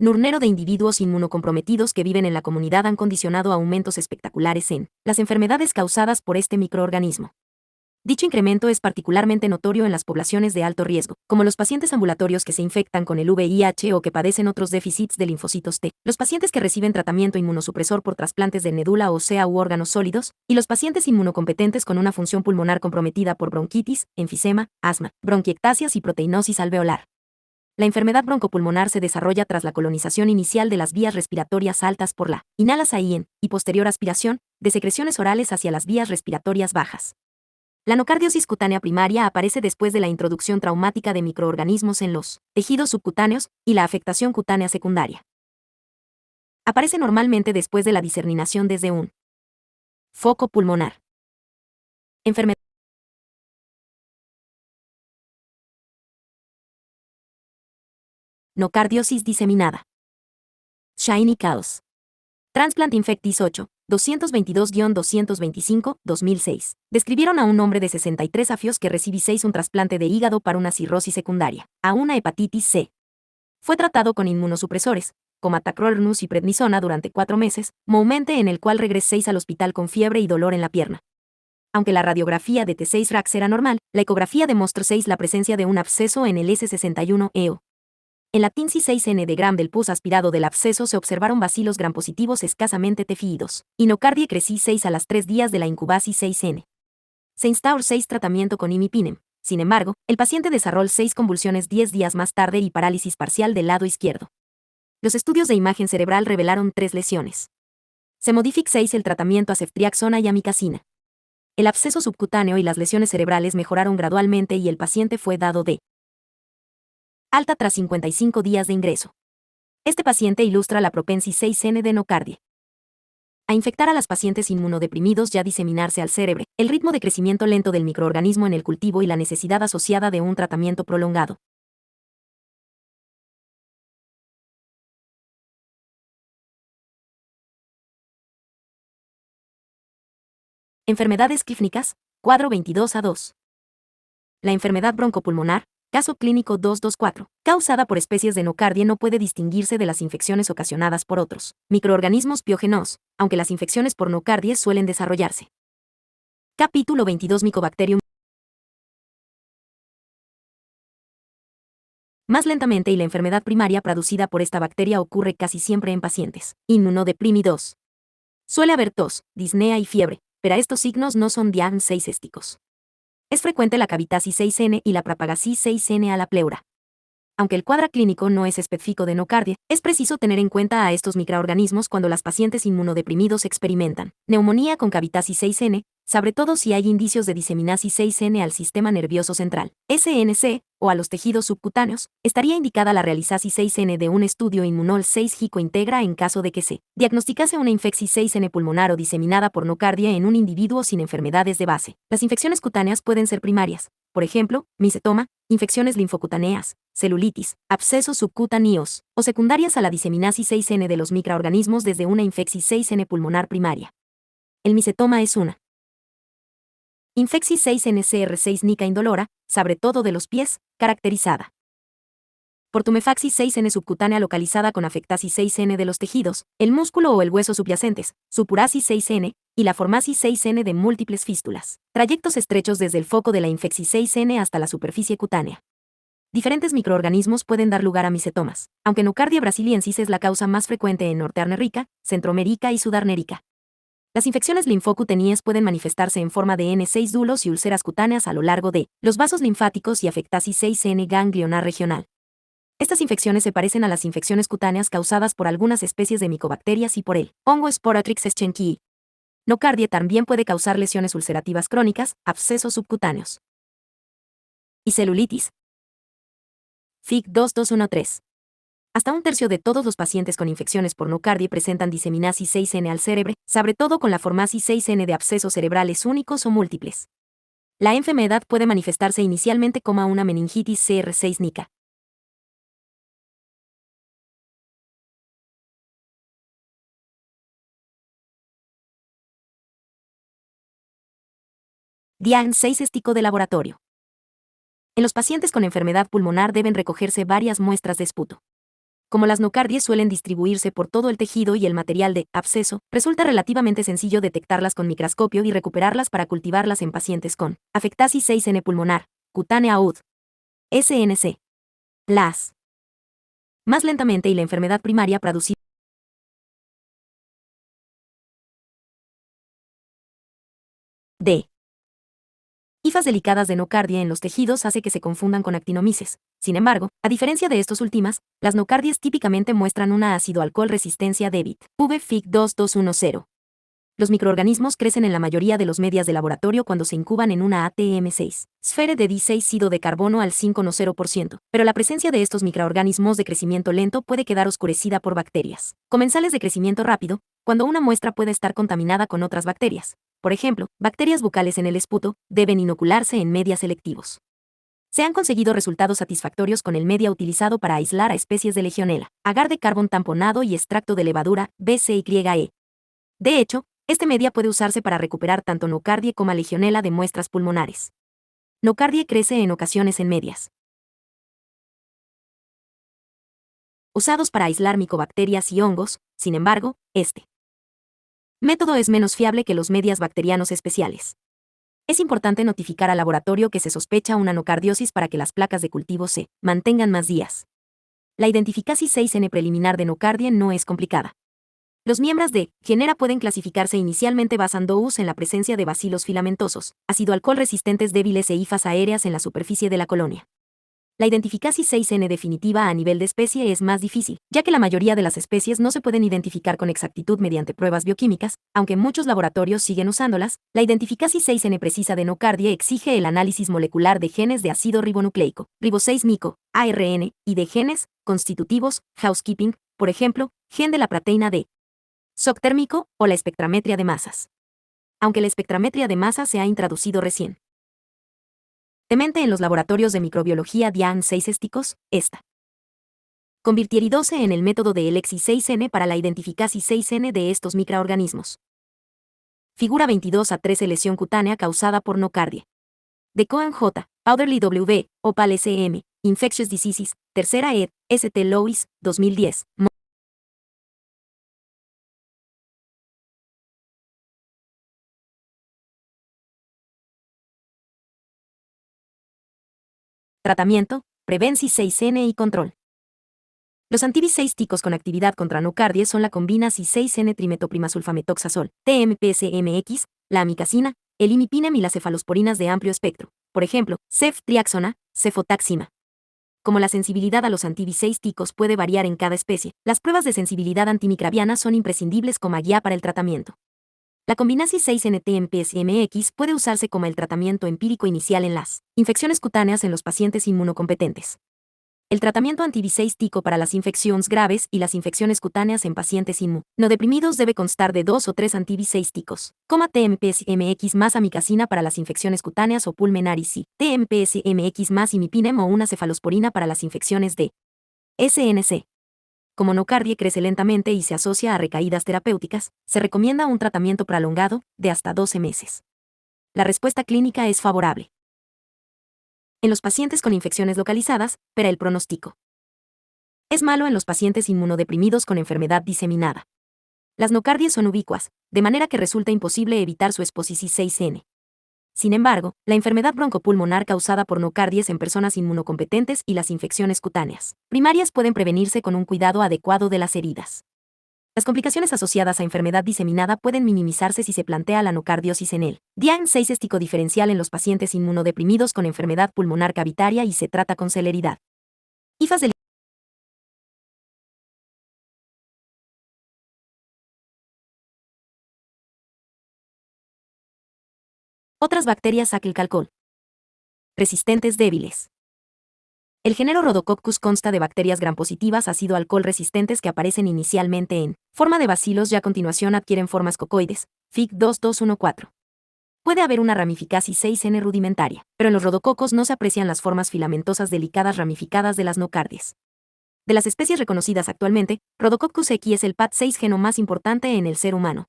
número de individuos inmunocomprometidos que viven en la comunidad han condicionado aumentos espectaculares en las enfermedades causadas por este microorganismo. Dicho incremento es particularmente notorio en las poblaciones de alto riesgo, como los pacientes ambulatorios que se infectan con el VIH o que padecen otros déficits de linfocitos T, los pacientes que reciben tratamiento inmunosupresor por trasplantes de médula ósea u órganos sólidos, y los pacientes inmunocompetentes con una función pulmonar comprometida por bronquitis, enfisema, asma, bronquiectasias y proteinosis alveolar. La enfermedad broncopulmonar se desarrolla tras la colonización inicial de las vías respiratorias altas por la inhalación y posterior aspiración de secreciones orales hacia las vías respiratorias bajas. La nocardiosis cutánea primaria aparece después de la introducción traumática de microorganismos en los tejidos subcutáneos y la afectación cutánea secundaria. Aparece normalmente después de la diseminación desde un foco pulmonar. Enfermedad. Nocardiosis diseminada. Shiny Chaos. Transplant Infectis 8, 222-225, 2006. Describieron a un hombre de 63 años que recibió un trasplante de hígado para una cirrosis secundaria, a una hepatitis C. Fue tratado con inmunosupresores, como tacrolimus y prednisona durante 4 meses, momento en el cual regresó al hospital con fiebre y dolor en la pierna. Aunque la radiografía de T6-RAX era normal, la ecografía demostró la presencia de un absceso en el S61-EO. En la TINSI 6N de Gram del pus aspirado del absceso se observaron bacilos gram positivos escasamente tefiidos. Inocardie creci 6 a las 3 días de la incubasis 6N. Se instauró 6 tratamiento con imipinem. Sin embargo, el paciente desarrolló 6 convulsiones 10 días más tarde y parálisis parcial del lado izquierdo. Los estudios de imagen cerebral revelaron 3 lesiones. Se modificó 6 el tratamiento a ceftriaxona y amicacina. El absceso subcutáneo y las lesiones cerebrales mejoraron gradualmente y el paciente fue dado de alta tras 55 días de ingreso. Este paciente ilustra la propensis 6N de nocardie. A infectar a las pacientes inmunodeprimidos y a diseminarse al cerebro, el ritmo de crecimiento lento del microorganismo en el cultivo y la necesidad asociada de un tratamiento prolongado. Enfermedades clínicas, cuadro 22A2. La enfermedad broncopulmonar, caso clínico 224, causada por especies de nocardie no puede distinguirse de las infecciones ocasionadas por otros microorganismos piógenos, aunque las infecciones por nocardie suelen desarrollarse. Capítulo 22 Mycobacterium. Más lentamente y la enfermedad primaria producida por esta bacteria ocurre casi siempre en pacientes inmunodeprimidos. Suele haber tos, disnea y fiebre, pero estos signos no son diagnosticísticos. Es frecuente la cavitasis 6N y la propagasis 6N a la pleura. Aunque el cuadro clínico no es específico de nocardie, es preciso tener en cuenta a estos microorganismos cuando las pacientes inmunodeprimidos experimentan neumonía con cavitasis 6N, sobre todo si hay indicios de diseminasis 6N al sistema nervioso central, SNC, o a los tejidos subcutáneos. Estaría indicada la realizasis 6N de un estudio inmunol 6 Gico integra en caso de que se diagnosticase una infección 6N pulmonar o diseminada por nocardie en un individuo sin enfermedades de base. Las infecciones cutáneas pueden ser primarias, por ejemplo, micetoma, infecciones linfocutáneas, celulitis, abscesos subcutáneos, o secundarias a la diseminasis 6N de los microorganismos desde una infección 6N pulmonar primaria. El micetoma es una infección 6N-CR6 nica indolora, sobre todo de los pies, caracterizada por tumefaxis 6N subcutánea localizada con afectasis 6N de los tejidos, el músculo o el hueso subyacentes, supurasis 6N, y la formasis 6N de múltiples fístulas, trayectos estrechos desde el foco de la infección 6N hasta la superficie cutánea. Diferentes microorganismos pueden dar lugar a micetomas, aunque Nocardia brasiliensis es la causa más frecuente en Norteamérica, Centroamérica y Sudamérica. Las infecciones linfocutáneas pueden manifestarse en forma de N6 dulos y úlceras cutáneas a lo largo de los vasos linfáticos y afectasis 6N ganglionar regional. Estas infecciones se parecen a las infecciones cutáneas causadas por algunas especies de micobacterias y por el hongo Sporotrix schenkii. Nocardie también puede causar lesiones ulcerativas crónicas, abscesos subcutáneos y celulitis. FIG 2213. Hasta un tercio de todos los pacientes con infecciones por nocardie presentan diseminasis 6N al cerebro, sobre todo con la formasis 6N de abscesos cerebrales únicos o múltiples. La enfermedad puede manifestarse inicialmente como una meningitis CR6 nica. Diagnóstico de laboratorio. En los pacientes con enfermedad pulmonar deben recogerse varias muestras de esputo. Como las nocardies suelen distribuirse por todo el tejido y el material de absceso, resulta relativamente sencillo detectarlas con microscopio y recuperarlas para cultivarlas en pacientes con afectasis 6N pulmonar, cutánea UD, SNC. Las más lentamente y la enfermedad primaria producida de hifas delicadas de nocardia en los tejidos hace que se confundan con actinomices. Sin embargo, a diferencia de estos últimas, las nocardias típicamente muestran una ácido-alcohol resistencia débil, VFIG 2210. Los microorganismos crecen en la mayoría de los medias de laboratorio cuando se incuban en una ATM6, esfera de D6 de carbono al 5,0%, pero la presencia de estos microorganismos de crecimiento lento puede quedar oscurecida por bacterias comensales de crecimiento rápido, cuando una muestra puede estar contaminada con otras bacterias. Por ejemplo, bacterias bucales en el esputo deben inocularse en medias selectivos. Se han conseguido resultados satisfactorios con el media utilizado para aislar a especies de Legionella, agar de carbón tamponado y extracto de levadura, BCYE. De hecho, este media puede usarse para recuperar tanto nocardie como Legionella de muestras pulmonares. Nocardie crece en ocasiones en medias usados para aislar micobacterias y hongos. Sin embargo, este método es menos fiable que los medias bacterianos especiales. Es importante notificar al laboratorio que se sospecha una nocardiosis para que las placas de cultivo se mantengan más días. La identificación 6N preliminar de nocardia no es complicada. Los miembros de genera pueden clasificarse inicialmente basándoos en la presencia de bacilos filamentosos, ácido alcohol resistentes débiles e hifas aéreas en la superficie de la colonia. La identificación 6N definitiva a nivel de especie es más difícil, ya que la mayoría de las especies no se pueden identificar con exactitud mediante pruebas bioquímicas, aunque muchos laboratorios siguen usándolas. La identificación 6N precisa de nocardia exige el análisis molecular de genes de ácido ribonucleico, ribo 6-mico, ARN, y de genes constitutivos, housekeeping, por ejemplo, gen de la proteína D. Shock térmico o la espectrometría de masas. Aunque la espectrometría de masas se ha introducido recién en los laboratorios de microbiología DIAN 6 esticos, esta convirtieridose en el método de Elexi 6N para la identificación 6N de estos microorganismos. Figura 22 a 13 lesión cutánea causada por nocardia. De Cohen J., Powderly W., Opal SM, Infectious Diseases, tercera ed., St. Louis, 2010. Tratamiento, prevención 6N y control. Los antibiseísticos con actividad contra nocardia son la combina C6N trimetoprimasulfametoxazol, TMPSMX, la amicacina, el imipinem y las cefalosporinas de amplio espectro, por ejemplo, ceftriaxona, cefotaxima. Como la sensibilidad a los antibiseísticos puede variar en cada especie, las pruebas de sensibilidad antimicrobiana son imprescindibles como guía para el tratamiento. La combinación 6N-TMPSMX puede usarse como el tratamiento empírico inicial en las infecciones cutáneas en los pacientes inmunocompetentes. El tratamiento antibiseístico para las infecciones graves y las infecciones cutáneas en pacientes inmunodeprimidos debe constar de 2 o 3 antibiseísticos, TMPSMX más amicacina para las infecciones cutáneas o pulmonares y TMPSMX más imipinem o una cefalosporina para las infecciones de SNC. Como nocardia crece lentamente y se asocia a recaídas terapéuticas, se recomienda un tratamiento prolongado, de hasta 12 meses. La respuesta clínica es favorable. En los pacientes con infecciones localizadas, pero el pronóstico es malo en los pacientes inmunodeprimidos con enfermedad diseminada. Las nocardias son ubicuas, de manera que resulta imposible evitar su exposición 6N. Sin embargo, la enfermedad broncopulmonar causada por nocardias en personas inmunocompetentes y las infecciones cutáneas primarias pueden prevenirse con un cuidado adecuado de las heridas. Las complicaciones asociadas a enfermedad diseminada pueden minimizarse si se plantea la nocardiosis en el DIAN 6 estico diferencial en los pacientes inmunodeprimidos con enfermedad pulmonar cavitaria y se trata con celeridad. IFAS del otras bacterias acilcalcol. Resistentes débiles. El género Rhodococcus consta de bacterias gram-positivas ácido-alcohol resistentes que aparecen inicialmente en forma de bacilos y a continuación adquieren formas cocoides, Fig 2214. Puede haber una ramificación 6N rudimentaria, pero en los rodococos no se aprecian las formas filamentosas delicadas ramificadas de las nocardias. De las especies reconocidas actualmente, Rhodococcus equi es el PAT6 geno más importante en el ser humano.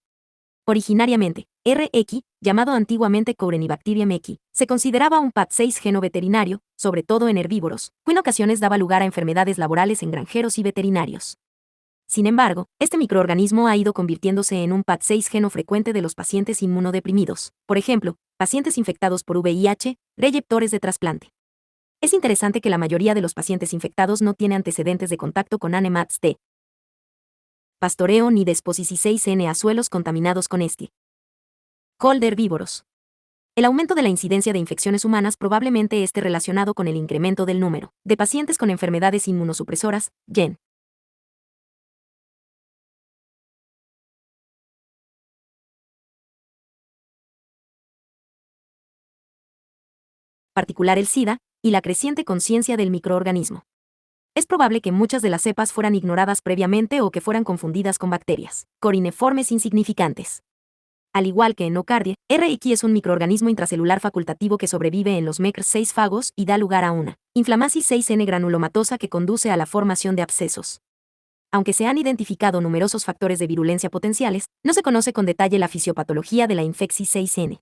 Originariamente, R. equi, llamado antiguamente Courenibacterium equi, se consideraba un PAT6 geno veterinario, sobre todo en herbívoros, que en ocasiones daba lugar a enfermedades laborales en granjeros y veterinarios. Sin embargo, este microorganismo ha ido convirtiéndose en un PAT6 geno frecuente de los pacientes inmunodeprimidos, por ejemplo, pacientes infectados por VIH, receptores de trasplante. Es interesante que la mayoría de los pacientes infectados no tiene antecedentes de contacto con animales de pastoreo ni de exposición 6N a suelos contaminados con este col de herbívoros. El aumento de la incidencia de infecciones humanas probablemente esté relacionado con el incremento del número de pacientes con enfermedades inmunosupresoras, GEN. Particular el SIDA, y la creciente conciencia del microorganismo. Es probable que muchas de las cepas fueran ignoradas previamente o que fueran confundidas con bacterias corineformes insignificantes. Al igual que en nocardia, RX es un microorganismo intracelular facultativo que sobrevive en los MECR6 fagos y da lugar a una inflamación 6N granulomatosa que conduce a la formación de abscesos. Aunque se han identificado numerosos factores de virulencia potenciales, no se conoce con detalle la fisiopatología de la infección 6N.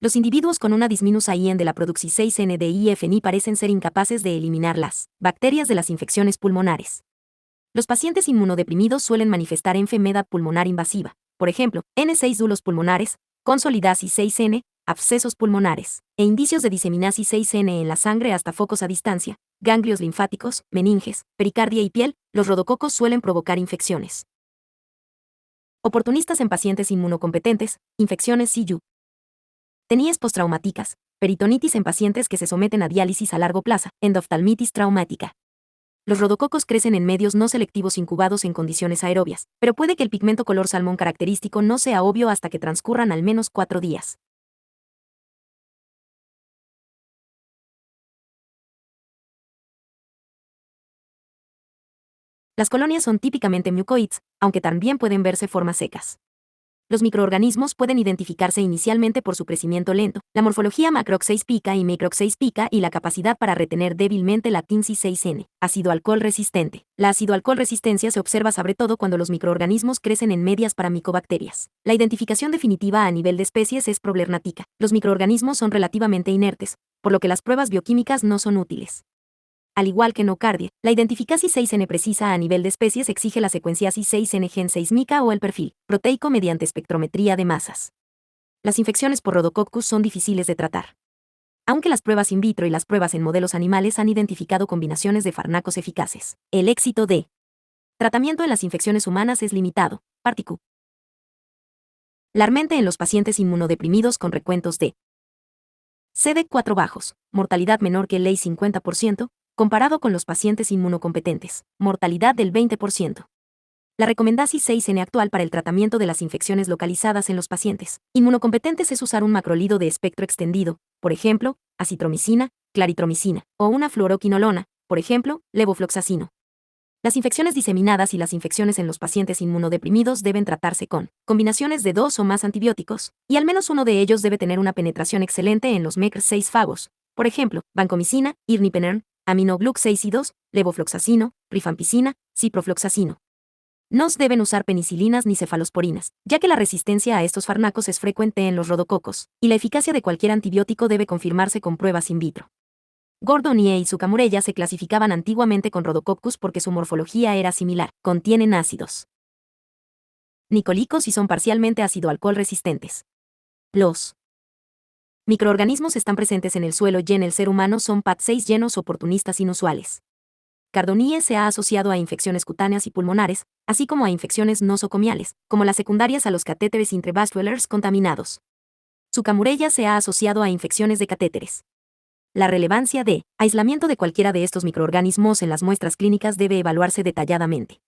Los individuos con una disminución de la producción 6N de IFNI parecen ser incapaces de eliminar las bacterias de las infecciones pulmonares. Los pacientes inmunodeprimidos suelen manifestar enfermedad pulmonar invasiva, por ejemplo, N6 dulos pulmonares, consolidasis 6N, abscesos pulmonares, e indicios de diseminasis 6N en la sangre hasta focos a distancia, ganglios linfáticos, meninges, pericardia y piel, los rodococos suelen provocar infecciones. Oportunistas en pacientes inmunocompetentes, infecciones CIU. Tenias postraumáticas, peritonitis en pacientes que se someten a diálisis a largo plazo, endoftalmitis traumática. Los rodococos crecen en medios no selectivos incubados en condiciones aerobias, pero puede que el pigmento color salmón característico no sea obvio hasta que transcurran al menos 4 días. Las colonias son típicamente mucoids, aunque también pueden verse formas secas. Los microorganismos pueden identificarse inicialmente por su crecimiento lento, la morfología macroxeispica y microxeispica y la capacidad para retener débilmente la TIN6N, ácido alcohol resistente. La ácido alcohol resistencia se observa sobre todo cuando los microorganismos crecen en medias para micobacterias. La identificación definitiva a nivel de especies es problemática. Los microorganismos son relativamente inertes, por lo que las pruebas bioquímicas no son útiles. Al igual que en nocardia, la identificación 6N precisa a nivel de especies exige la secuenciasis 6N gen 6 mica o el perfil proteico mediante espectrometría de masas. Las infecciones por Rhodococcus son difíciles de tratar. Aunque las pruebas in vitro y las pruebas en modelos animales han identificado combinaciones de fármacos eficaces, el éxito de tratamiento en las infecciones humanas es limitado, particularmente en los pacientes inmunodeprimidos con recuentos de CD4 bajos, mortalidad menor que el ley 50%, comparado con los pacientes inmunocompetentes, mortalidad del 20%. La recomendación 6N actual para el tratamiento de las infecciones localizadas en los pacientes inmunocompetentes es usar un macrolido de espectro extendido, por ejemplo, acitromicina, claritromicina, o una fluoroquinolona, por ejemplo, levofloxacino. Las infecciones diseminadas y las infecciones en los pacientes inmunodeprimidos deben tratarse con combinaciones de 2 o más antibióticos, y al menos uno de ellos debe tener una penetración excelente en los MECR6 fagos, por ejemplo, vancomicina, irnipenern, aminogluc6 levofloxacino, rifampicina, ciprofloxacino. No se deben usar penicilinas ni cefalosporinas, ya que la resistencia a estos fármacos es frecuente en los rodococos, y la eficacia de cualquier antibiótico debe confirmarse con pruebas in vitro. Gordon y su camurella se clasificaban antiguamente con Rhodococcus porque su morfología era similar, contienen ácidos nicolicos y son parcialmente ácido-alcohol resistentes. Los microorganismos están presentes en el suelo y en el ser humano son PAT6 llenos oportunistas inusuales. Cardonie se ha asociado a infecciones cutáneas y pulmonares, así como a infecciones nosocomiales, como las secundarias a los catéteres intravasculares contaminados. Su camurella se ha asociado a infecciones de catéteres. La relevancia de aislamiento de cualquiera de estos microorganismos en las muestras clínicas debe evaluarse detalladamente.